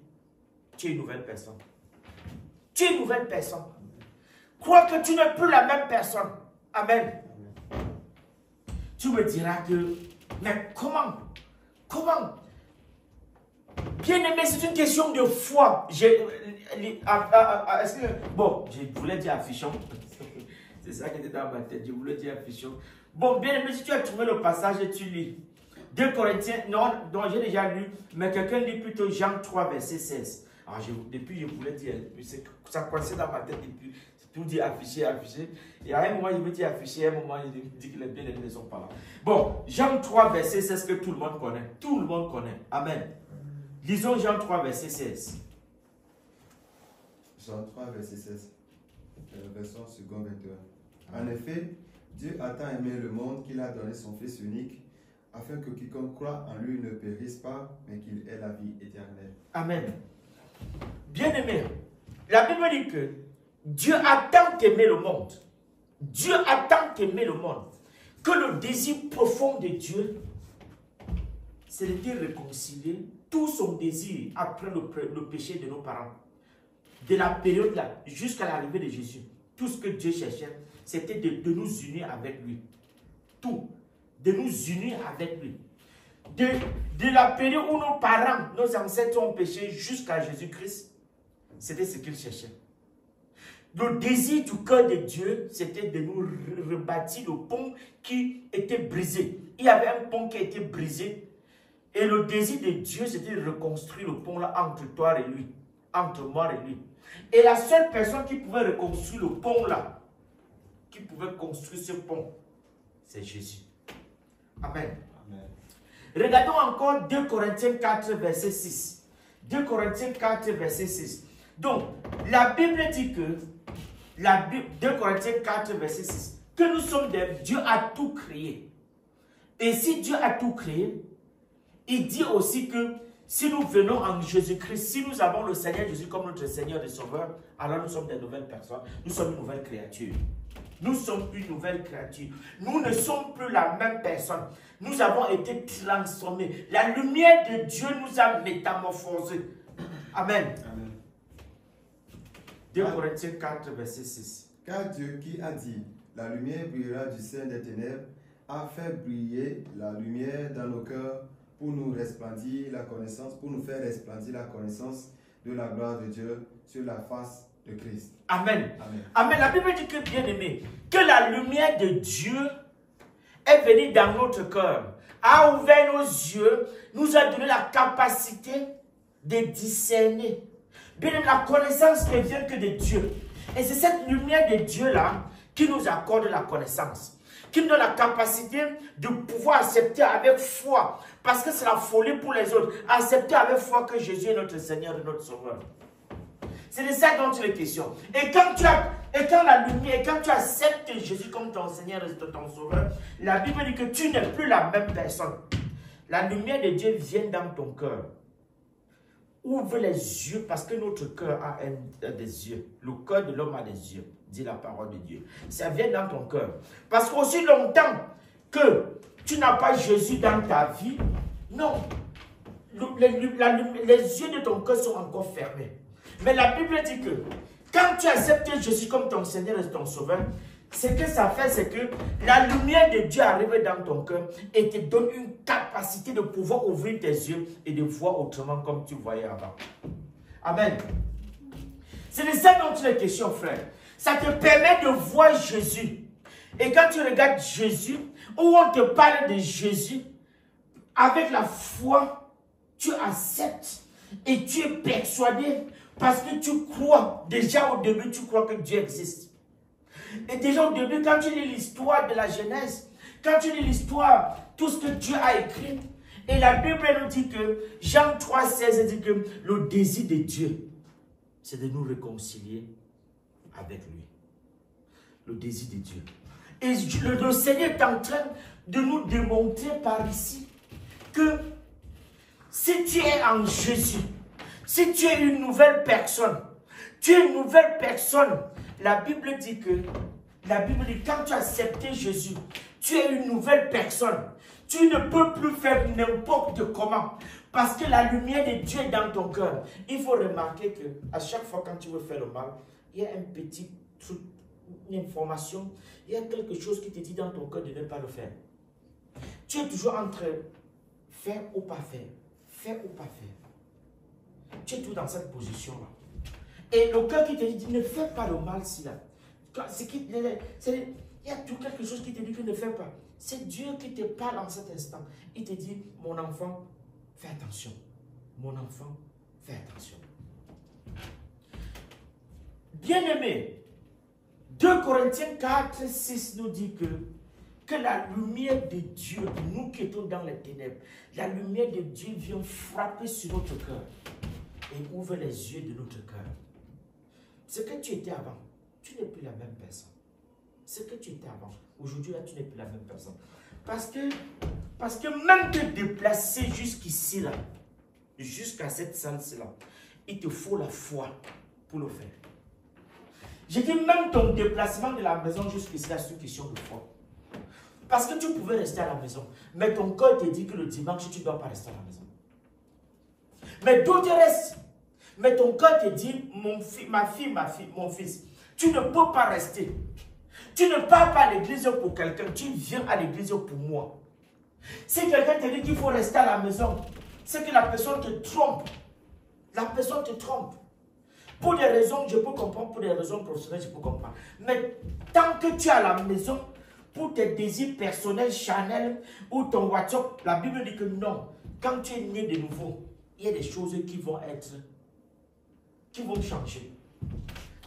tu es une nouvelle personne. Tu es une nouvelle personne. Crois que tu n'es plus la même personne. Amen. Tu me diras que, mais comment? Bien-aimé, c'est une question de foi. Bon, je voulais dire affichons. C'est ça qui était dans ma tête. Je voulais dire affichons. Bon, bien-aimé, si tu as trouvé le passage et tu lis 2 Corinthiens, non, dont j'ai déjà lu, mais quelqu'un lit plutôt Jean 3, verset 16. Alors, depuis, je voulais dire, ça coinçait dans ma tête depuis. Tout dit affiché. Et à un moment, il me dit affiché, à un moment, il me dit que les bien-aimés ne sont pas là. Bon, Jean 3, verset 16, que tout le monde connaît. Tout le monde connaît. Amen. Lisons Jean 3, verset 16. Jean 3, verset 16. Version second 21. En effet, Dieu a tant aimé le monde qu'il a donné son Fils unique, afin que quiconque croit en lui ne périsse pas, mais qu'il ait la vie éternelle. Amen. Bien-aimé, la Bible dit que Dieu a tant aimé le monde. Dieu a tant aimé le monde que le désir profond de Dieu, c'est de te réconcilier. Tout son désir après le péché de nos parents, de la période là jusqu'à l'arrivée de Jésus, tout ce que Dieu cherchait, c'était de nous unir avec lui. Tout. De nous unir avec lui. De la période où nos parents, nos ancêtres ont péché jusqu'à Jésus-Christ, c'était ce qu'il cherchait. Le désir du cœur de Dieu, c'était de nous rebâtir le pont qui était brisé. Il y avait un pont qui était brisé. Et le désir de Dieu, c'était de reconstruire le pont là entre toi et lui. Entre moi et lui. Et la seule personne qui pouvait reconstruire le pont là, qui pouvait construire ce pont, c'est Jésus. Amen. Amen. Regardons encore 2 Corinthiens 4, verset 6. 2 Corinthiens 4, verset 6. Donc, la Bible dit que, 2 Corinthiens 4, verset 6, que nous sommes Dieu a tout créé. Et si Dieu a tout créé, il dit aussi que si nous venons en Jésus-Christ, si nous avons le Seigneur Jésus comme notre Seigneur et Sauveur, alors nous sommes des nouvelles personnes, nous sommes une nouvelle créature. Nous sommes une nouvelle créature. Nous ne sommes plus la même personne. Nous avons été transformés. La lumière de Dieu nous a métamorphosés. Amen. Amen. 2 Corinthiens 4, verset 6. Car Dieu qui a dit, la lumière brillera du sein des ténèbres, a fait briller la lumière dans nos cœurs pour nous resplendir la connaissance, pour nous faire resplendir la connaissance de la gloire de Dieu sur la face de Christ. Amen. Amen. Amen. La Bible dit que, bien aimé, que la lumière de Dieu est venue dans notre cœur, a ouvert nos yeux, nous a donné la capacité de discerner. Bien, la connaissance ne vient que de Dieu. Et c'est cette lumière de Dieu-là qui nous accorde la connaissance. Qui nous donne la capacité de pouvoir accepter avec foi. Parce que c'est la folie pour les autres. Accepter avec foi que Jésus est notre Seigneur et notre Sauveur. C'est de ça dont il est question. Et quand tu acceptes Jésus comme ton Seigneur et ton Sauveur, la Bible dit que tu n'es plus la même personne. La lumière de Dieu vient dans ton cœur. Ouvre les yeux parce que notre cœur a des yeux. Le cœur de l'homme a des yeux, dit la parole de Dieu. Ça vient dans ton cœur. Parce qu'aussi longtemps que tu n'as pas Jésus dans ta vie, non. Les yeux de ton cœur sont encore fermés. Mais la Bible dit que quand tu acceptes Jésus comme ton Seigneur et ton Sauveur, ce que ça fait, c'est que la lumière de Dieu arrive dans ton cœur et te donne une capacité de pouvoir ouvrir tes yeux et de voir autrement comme tu voyais avant. Amen. C'est de ça dont il est question, frère. Ça te permet de voir Jésus. Et quand tu regardes Jésus, où on te parle de Jésus, avec la foi, tu acceptes et tu es persuadé parce que tu crois. Déjà au début, tu crois que Dieu existe. Et déjà au début, quand tu lis l'histoire de la Genèse, quand tu lis l'histoire, tout ce que Dieu a écrit, et la Bible nous dit que, Jean 3,16 dit que le désir de Dieu, c'est de nous réconcilier avec lui. Le désir de Dieu. Et le Seigneur est en train de nous démontrer par ici que si tu es en Jésus, si tu es une nouvelle personne, la Bible dit que, quand tu as accepté Jésus, tu es une nouvelle personne. Tu ne peux plus faire n'importe comment. Parce que la lumière de Dieu est dans ton cœur. Il faut remarquer qu'à chaque fois quand tu veux faire le mal, il y a un petit truc, une information, il y a quelque chose qui te dit dans ton cœur de ne pas le faire. Tu es toujours entre faire ou pas faire. Faire ou pas faire. Tu es toujours dans cette position-là. Et le cœur qui te dit, ne fais pas le mal si là. Il y a tout quelque chose qui te dit que ne fais pas. C'est Dieu qui te parle en cet instant. Il te dit, mon enfant, fais attention. Mon enfant, fais attention. Bien-aimé, 2 Corinthiens 4, 6 nous dit que la lumière de Dieu, nous qui étions dans les ténèbres, la lumière de Dieu vient frapper sur notre cœur et ouvre les yeux de notre cœur. Ce que tu étais avant, tu n'es plus la même personne. Ce que tu étais avant, aujourd'hui, là, tu n'es plus la même personne. Parce que même te déplacer jusqu'ici, là, jusqu'à cette salle-là, il te faut la foi pour le faire. J'ai dit même ton déplacement de la maison jusqu'ici, c'est une question de foi. Parce que tu pouvais rester à la maison, mais ton cœur te dit que le dimanche, tu ne dois pas rester à la maison. Mais d'où tu restes? Mais ton cœur te dit, ma fille, mon fils, tu ne peux pas rester. Tu ne pars pas à l'église pour quelqu'un, tu viens à l'église pour moi. Si quelqu'un te dit qu'il faut rester à la maison, c'est que la personne te trompe. La personne te trompe. Pour des raisons, je peux comprendre, pour des raisons professionnelles, je peux comprendre. Mais tant que tu es à la maison, pour tes désirs personnels, charnels, ou ton WhatsApp, la Bible dit que non. Quand tu es né de nouveau, il y a des choses qui vont changer.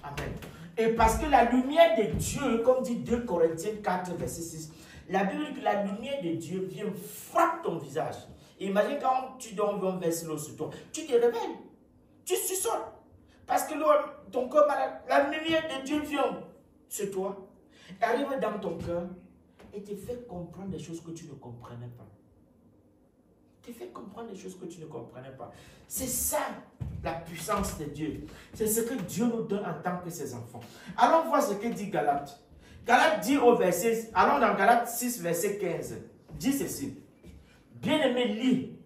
Amen. Et parce que la lumière de Dieu, comme dit 2 Corinthiens 4, verset 6, la Bible dit que la lumière de Dieu vient frapper ton visage. Et imagine quand tu dors, on verse l'eau sur toi, tu te réveilles, tu sursautes. Parce que ton corps malade, la lumière de Dieu vient sur toi, arrive dans ton cœur et te fait comprendre des choses que tu ne comprenais pas. Te fait comprendre des choses que tu ne comprenais pas. C'est ça la puissance de Dieu. C'est ce que Dieu nous donne en tant que ses enfants. Allons voir ce que dit Galates. Galates dit au verset, allons dans Galates 6, verset 15. Dit ceci. Bien-aimé, lis.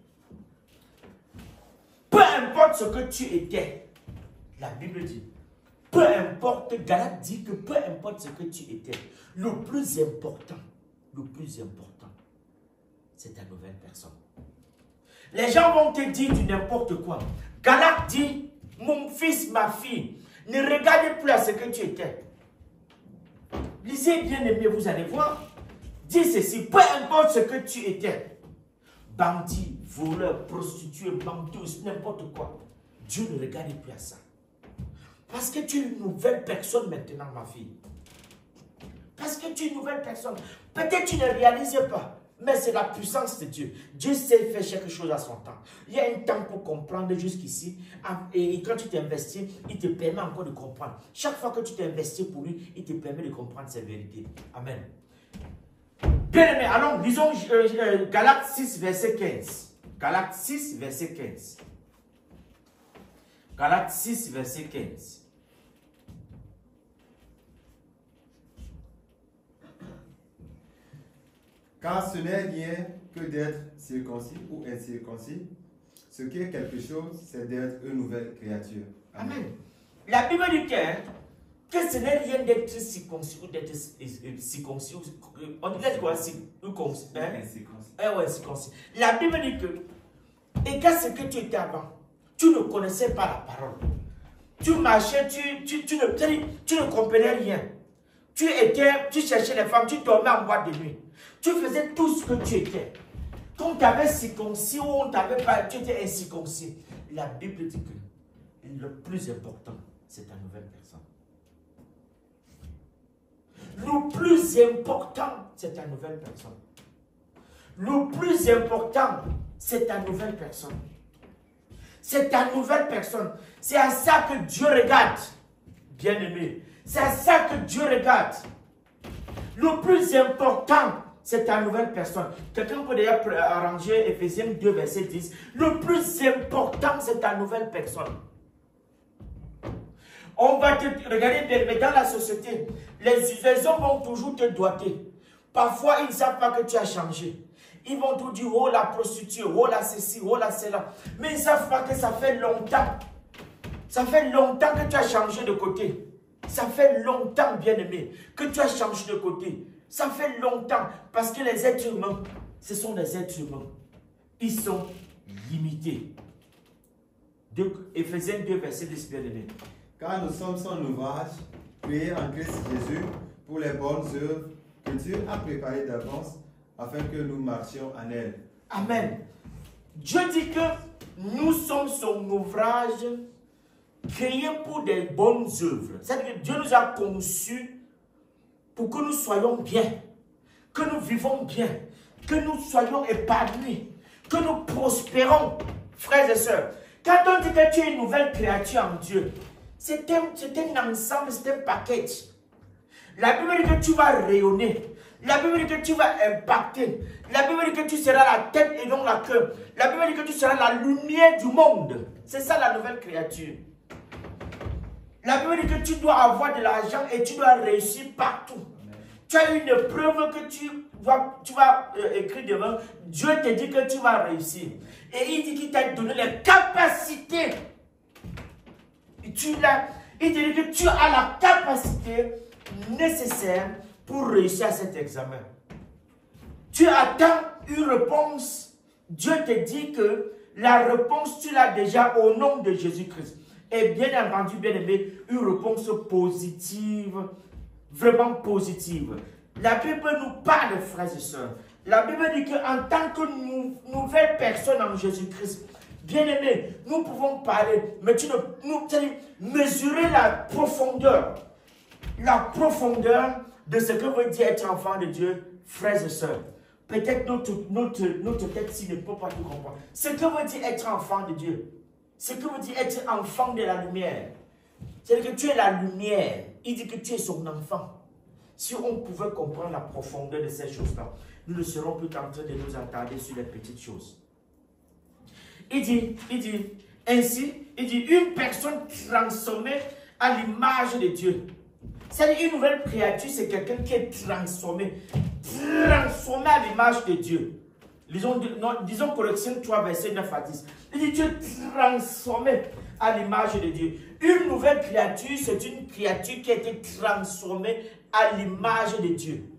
Peu importe ce que tu étais, la Bible dit, peu importe, Galates dit que peu importe ce que tu étais, le plus important, c'est ta nouvelle personne. Les gens vont te dire du n'importe quoi. Galates dit, mon fils, ma fille, ne regardez plus à ce que tu étais. Lisez bien aimé, vous allez voir. Dis ceci, peu importe ce que tu étais, bandits, voleurs, prostituées, menteuses, n'importe quoi. Dieu ne regarde plus à ça. Parce que tu es une nouvelle personne maintenant, ma fille. Parce que tu es une nouvelle personne. Peut-être tu ne réalises pas, mais c'est la puissance de Dieu. Dieu sait faire quelque chose à son temps. Il y a un temps pour comprendre jusqu'ici. Et quand tu t'investis, il te permet encore de comprendre. Chaque fois que tu t'investis pour lui, il te permet de comprendre ses vérités. Amen. Bien aimé, allons, lisons Galates 6, verset 15. Galates 6, verset 15. Galates 6, verset 15. Car ce n'est rien que d'être circoncis ou incirconcis. Ce qui est quelque chose, c'est d'être une nouvelle créature. Amen. Amen. La Bible dit que ce n'est rien d'être circoncis ou d'être circoncis. On dirait quoi? Incirconcis. Ouais, circoncis. La Bible dit que, égal ce que tu étais avant, tu ne connaissais pas la parole. Tu marchais, tu ne comprenais rien. Tu cherchais les femmes, tu dormais en boîte de nuit. Tu faisais tout ce que tu étais. Quand tu avais circoncis ou on t'avait pas, tu étais incirconcis. La Bible dit que le plus important, c'est ta nouvelle personne. Le plus important, c'est ta nouvelle personne. Le plus important, c'est ta nouvelle personne. C'est ta nouvelle personne. C'est à ça que Dieu regarde, bien-aimé. C'est à ça que Dieu regarde. Le plus important, c'est ta nouvelle personne. Quelqu'un peut déjà arranger Ephésiens 2, verset 10. Le plus important, c'est ta nouvelle personne. On va te regarder bien, mais dans la société, les hommes vont toujours te doiter. Parfois, ils ne savent pas que tu as changé. Ils vont tout dire, oh la prostituée, oh la ceci, oh la cela. Mais ils ne savent pas que ça fait longtemps. Ça fait longtemps que tu as changé de côté. Ça fait longtemps, bien-aimé, que tu as changé de côté. Ça fait longtemps. Parce que les êtres humains, ce sont des êtres humains. Ils sont limités. Ephésiens 2, verset 10, bien-aimé. Car nous sommes son ouvrage, créé en Christ Jésus, pour les bonnes œuvres que Dieu a préparées d'avance, afin que nous marchions en elles. Amen. Dieu dit que nous sommes son ouvrage, créé pour des bonnes œuvres. C'est-à-dire que Dieu nous a conçus pour que nous soyons bien, que nous vivons bien, que nous soyons épanouis, que nous prospérons, frères et sœurs. Quand on dit que tu es une nouvelle créature en Dieu, c'est un ensemble, c'est un package. La Bible dit que tu vas rayonner. La Bible dit que tu vas impacter. La Bible dit que tu seras la tête et non la queue. La Bible dit que tu seras la lumière du monde. C'est ça la nouvelle créature. La Bible dit que tu dois avoir de l'argent et tu dois réussir partout. Amen. Tu as une preuve que tu vas écrire devant. Dieu te dit que tu vas réussir. Et il dit qu'il t'a donné les capacités. Il te dit que tu as la capacité nécessaire pour réussir à cet examen. Tu attends une réponse. Dieu te dit que la réponse, tu l'as déjà au nom de Jésus-Christ. Et bien entendu, bien aimé, une réponse positive, vraiment positive. La Bible nous parle, frères et sœurs. La Bible dit qu'en tant que nouvelle personne en Jésus-Christ, bien aimé, nous pouvons parler, mais mesurer la profondeur de ce que veut dire être enfant de Dieu, frères et sœurs. Peut-être notre tête s'y ne peut pas tout comprendre. Ce que veut dire être enfant de Dieu, ce que veut dire être enfant de la lumière, c'est-à-dire que tu es la lumière. Il dit que tu es son enfant. Si on pouvait comprendre la profondeur de ces choses-là, nous ne serons plus en train de nous attarder sur les petites choses. Il dit, une personne transformée à l'image de Dieu. C'est-à-dire une nouvelle créature, c'est quelqu'un qui est transformé à l'image de Dieu. Disons Colossiens 3, verset 9 à 10. Il dit, tu es transformé à l'image de Dieu. Une nouvelle créature, c'est une créature qui a été transformée à l'image de Dieu.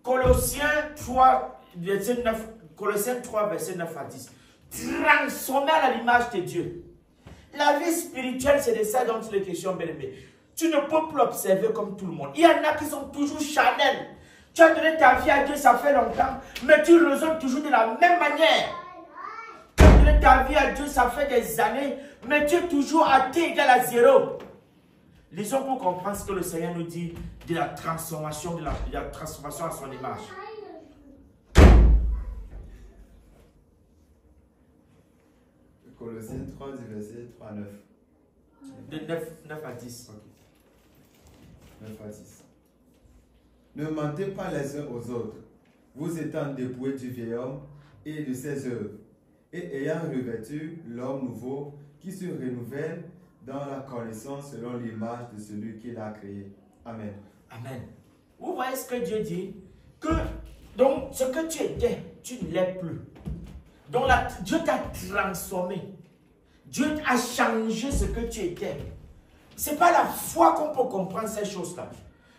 Colossiens 3, verset 9 à 10. Transformé à l'image de Dieu. La vie spirituelle, c'est de ça dont il est question, bien aimé. Tu ne peux plus l'observer comme tout le monde. Il y en a qui sont toujours charnels. Tu as donné ta vie à Dieu, ça fait longtemps, mais tu raisonnes toujours de la même manière. Tu as donné ta vie à Dieu, ça fait des années, mais tu es toujours à T égale à 0. Lisons pour comprendre ce que le Seigneur nous dit de la transformation, de la transformation à son image. Colossiens 3, verset 3 à 9. De 9 à 10. Okay. 9 à 10. Ne mentez pas les uns aux autres, vous étant dépouillés du vieil homme et de ses œuvres, et ayant revêtu l'homme nouveau qui se renouvelle dans la connaissance selon l'image de celui qui l'a créé. Amen. Amen. Vous voyez ce que Dieu dit? Que, donc, ce que tu étais, tu ne l'es plus. Donc, Dieu t'a transformé. Dieu a changé ce que tu étais. Ce n'est pas la foi qu'on peut comprendre ces choses-là.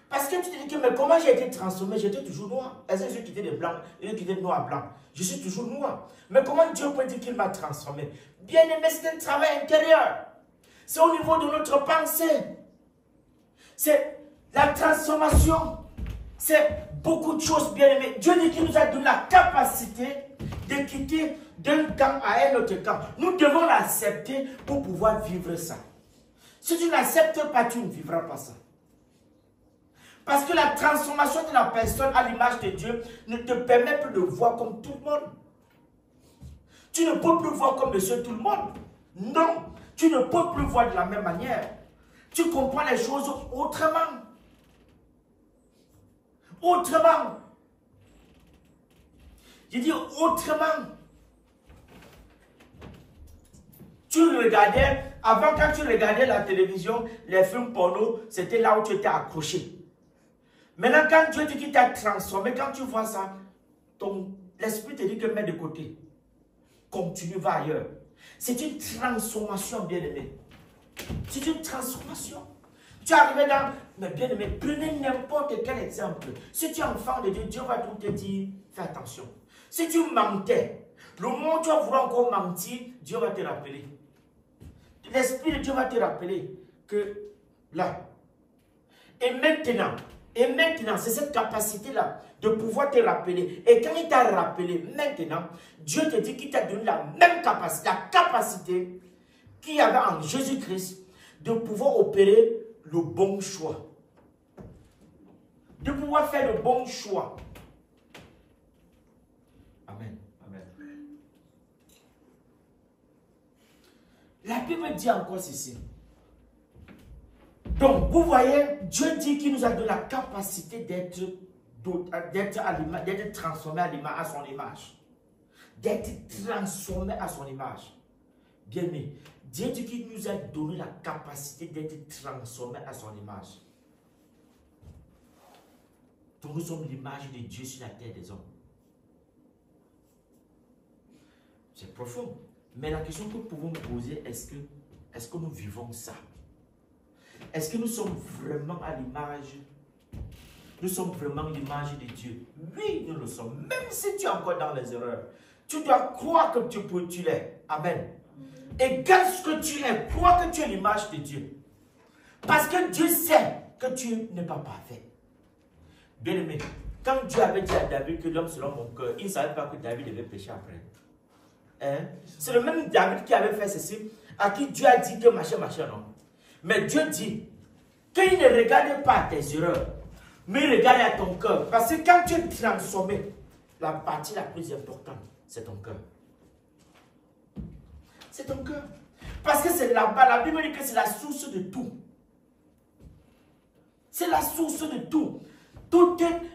Parce que tu te dis que, mais comment j'ai été transformé? J'étais toujours noir. Est-ce que j'ai quitté de blanc? J'ai quitté de noir à blanc. Je suis toujours noir. Mais comment Dieu peut dire qu'il m'a transformé? Bien aimé, c'est un travail intérieur. C'est au niveau de notre pensée. C'est la transformation. C'est beaucoup de choses, bien aimé. Dieu dit qu'il nous a donné la capacité de quitter d'un camp à un autre camp. Nous devons l'accepter pour pouvoir vivre ça. Si tu n'acceptes pas, tu ne vivras pas ça. Parce que la transformation de la personne à l'image de Dieu ne te permet plus de voir comme tout le monde. Tu ne peux plus voir comme monsieur tout le monde. Non, tu ne peux plus voir de la même manière. Tu comprends les choses autrement. Autrement. Je dis autrement. Tu regardais, avant quand tu regardais la télévision, les films porno, c'était là où tu étais accroché. Maintenant, quand Dieu dit qu'il t'a transformé, quand tu vois ça, l'esprit te dit que mets de côté. Continue, va ailleurs. C'est une transformation, bien-aimé. C'est une transformation. Tu es arrivé dans... Mais bien-aimé, prenez n'importe quel exemple. Si tu es enfant de Dieu, Dieu va tout te dire, fais attention. Si tu mentais, le moment où tu vas vouloir encore mentir, Dieu va te rappeler. L'Esprit de Dieu va te rappeler que là, et maintenant, c'est cette capacité-là de pouvoir te rappeler. Et quand il t'a rappelé maintenant, Dieu te dit qu'il t'a donné la même capacité, la capacité qu'il y avait en Jésus-Christ de pouvoir opérer le bon choix. De pouvoir faire le bon choix. Amen. Amen. La Bible dit encore ceci. Donc, vous voyez, Dieu dit qu'il nous a donné la capacité d'être transformé à son image. D'être transformé à son image. Bien aimé, Dieu dit qu'il nous a donné la capacité d'être transformé à son image. Donc, nous sommes l'image de Dieu sur la terre des hommes. C'est profond. Mais la question que nous pouvons poser, est-ce que nous vivons ça? Est-ce que nous sommes vraiment à l'image? Nous sommes vraiment l'image de Dieu. Oui, nous le sommes. Même si tu es encore dans les erreurs, tu dois croire que tu l'es. Amen. Et garde ce que tu es. Crois que tu es l'image de Dieu. Parce que Dieu sait que tu n'es pas parfait. Bien aimé, quand Dieu avait dit à David que l'homme selon mon cœur, il ne savait pas que David devait pécher après. Hein? C'est le même David qui avait fait ceci, à qui Dieu a dit que machin, non. Mais Dieu dit qu'il ne regarde pas tes erreurs, mais il regarde à ton cœur. Parce que quand tu es transformé, la partie la plus importante, c'est ton cœur. C'est ton cœur. Parce que c'est là-bas, la Bible dit que c'est la source de tout. C'est la source de tout.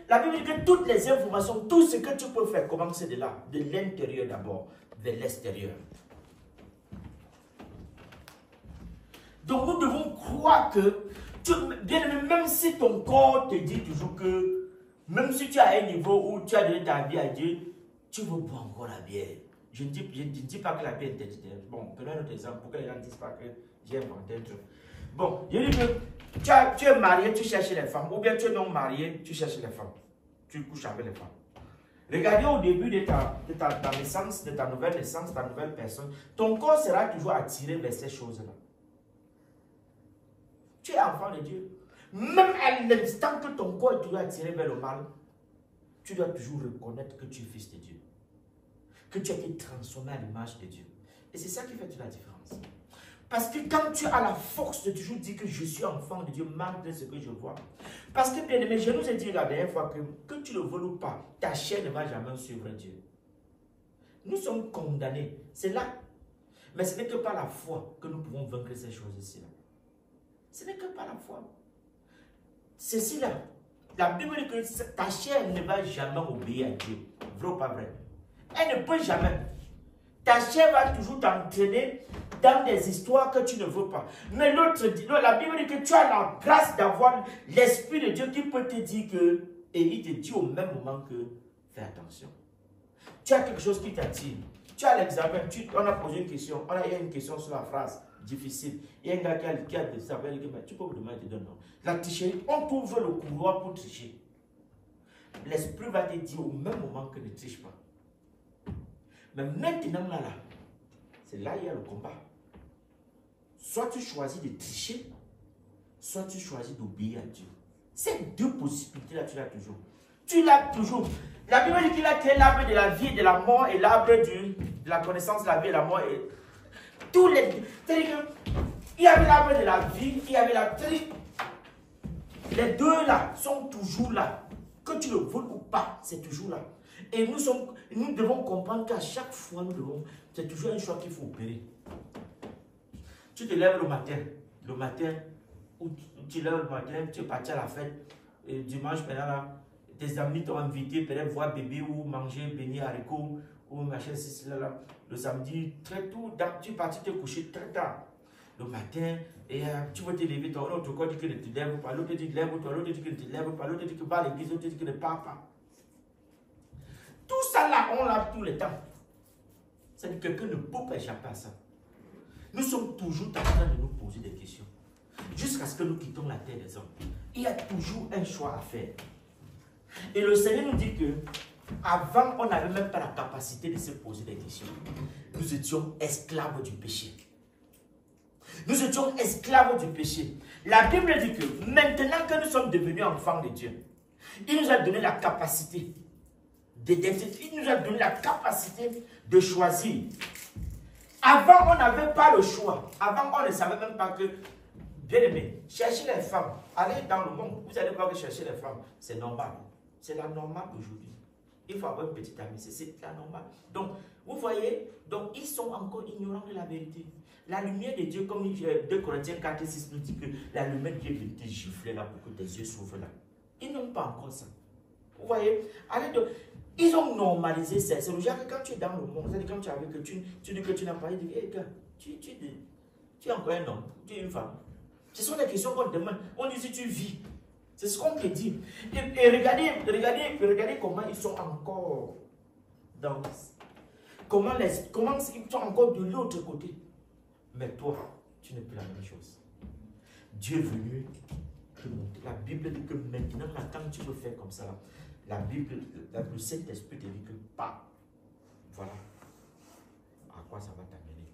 La Bible dit que toutes les informations, tout ce que tu peux faire, commencer de là, de l'intérieur d'abord, vers l'extérieur. Donc nous devons croire que, même si ton corps te dit toujours que, même si tu as un niveau où tu as donné ta vie à Dieu, tu veux boire encore la bière. Je ne dis pas que la bière est interdite. Bon, prenons un autre exemple pour que les gens ne disent pas que j'ai inventé un truc. Bon, je dis que tu es marié, tu cherches les femmes, ou bien tu es non marié, tu cherches les femmes. Tu couches avec les femmes. Regardez au début de ta naissance, de ta nouvelle naissance, ta nouvelle personne, ton corps sera toujours attiré vers ces choses-là. Tu es enfant de Dieu. Même à l'instant que ton corps est toujours attiré vers le mal, tu dois toujours reconnaître que tu es fils de Dieu. Que tu as été transformé à l'image de Dieu. Et c'est ça qui fait toute la différence. Parce que quand tu as la force de toujours dire que je suis enfant de Dieu, malgré ce que je vois. Parce que, bien aimé, je nous ai dit la dernière fois que tu le veuilles ou pas, ta chair ne va jamais suivre Dieu. Nous sommes condamnés. C'est là. Mais ce n'est que par la foi que nous pouvons vaincre ces choses-ci. Ce n'est que par la foi. Ceci-là, la Bible dit que ta chair ne va jamais obéir à Dieu. Vrai ou pas vrai? Elle ne peut jamais. Ta chair va toujours t'entraîner dans des histoires que tu ne veux pas. Mais l'autre dit, la Bible dit que tu as la grâce d'avoir l'Esprit de Dieu qui peut te dire que, et il te dit au même moment que, fais attention. Tu as quelque chose qui t'attire. Tu as l'examen, on a posé une question, il y a une question sur la phrase difficile. Il y a un gars qui a des affaires, il dit, tu peux me demander, te donne non. La tricherie, on t'ouvre le couloir pour tricher. L'Esprit va te dire au même moment que ne triche pas. Mais maintenant, là, c'est là il y a le combat. Soit tu choisis de tricher, soit tu choisis d'obéir à Dieu. Ces deux possibilités-là, tu l'as toujours. Tu l'as toujours. La Bible dit qu'il a créé l'arbre de la vie et de la mort et l'arbre de la connaissance de la vie et de la mort. Et tous les... C'est-à-dire qu'il y avait l'arbre de la vie, il y avait la tri. Les deux là sont toujours là. Que tu le veuilles ou pas, c'est toujours là. Et nous devons comprendre qu'à chaque fois, c'est toujours un choix qu'il faut opérer. Tu te lèves le matin, ou tu lèves le matin, tu es parti à la fête, et dimanche, maintenant, là, tes amis t'ont invité, peut-être voir bébé ou manger, béni haricots, ou machin, ceci, là. Le samedi, très tôt, tu es parti te coucher très tard. Le matin, et tu veux te lever, ton autre corps dit que ne te lève pas, l'autre dit que lève-toi, l'autre dit que ne te lève pas, l'autre dit que va à l'église, l'autre dit que ne pars pas. Tout ça là, on l'a tout le temps. C'est-à-dire que quelqu'un ne peut pas échapper à ça. Nous sommes toujours en train de nous poser des questions. Jusqu'à ce que nous quittons la terre des hommes. Il y a toujours un choix à faire. Et le Seigneur nous dit que avant, on n'avait même pas la capacité de se poser des questions. Nous étions esclaves du péché. Nous étions esclaves du péché. La Bible dit que maintenant que nous sommes devenus enfants de Dieu, il nous a donné la capacité il nous a donné la capacité de choisir. Avant, on n'avait pas le choix. Avant, on ne savait même pas que, bien aimé, chercher les femmes, aller dans le monde, vous allez voir que chercher les femmes, c'est normal. C'est la normale aujourd'hui. Il faut avoir une petite amie, c'est la normale. Donc, vous voyez, donc ils sont encore ignorants de la vérité. La lumière de Dieu, comme 2 Corinthiens 4 et 6 nous dit que la lumière de Dieu vient te gifler là pour que tes yeux s'ouvrent là. Ils n'ont pas encore ça. Vous voyez, ils ont normalisé ça. C'est le genre que quand tu es dans le monde, c'est-à-dire quand tu es avec, tu dis que tu n'as pas, il dit, hé gars, tu es encore un homme, tu es une femme. Ce sont des questions qu'on demande. On dit si tu vis. C'est ce qu'on te dit. Et regardez comment ils sont encore dans... Comment ils sont encore de l'autre côté. Mais toi, tu n'es plus la même chose. Dieu est venu te montrer. La Bible dit que maintenant, là, quand tu veux faire comme ça, là, la Bible, le Saint-Esprit te dit que pas. Voilà à quoi ça va t'amener.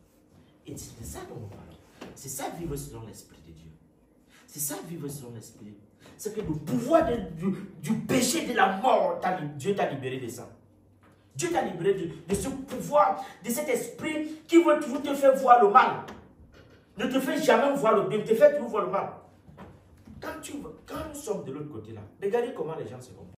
Et c'est ça dont nous parlons. C'est ça vivre selon l'Esprit de Dieu. C'est ça vivre selon l'Esprit. C'est que le pouvoir du péché, de la mort, Dieu t'a libéré de ça. Dieu t'a libéré de ce pouvoir, de cet esprit qui veut toujours te faire voir le mal. Ne te fait jamais voir le bien, te fait toujours voir le mal. Quand nous sommes de l'autre côté là, regardez comment les gens se comportent.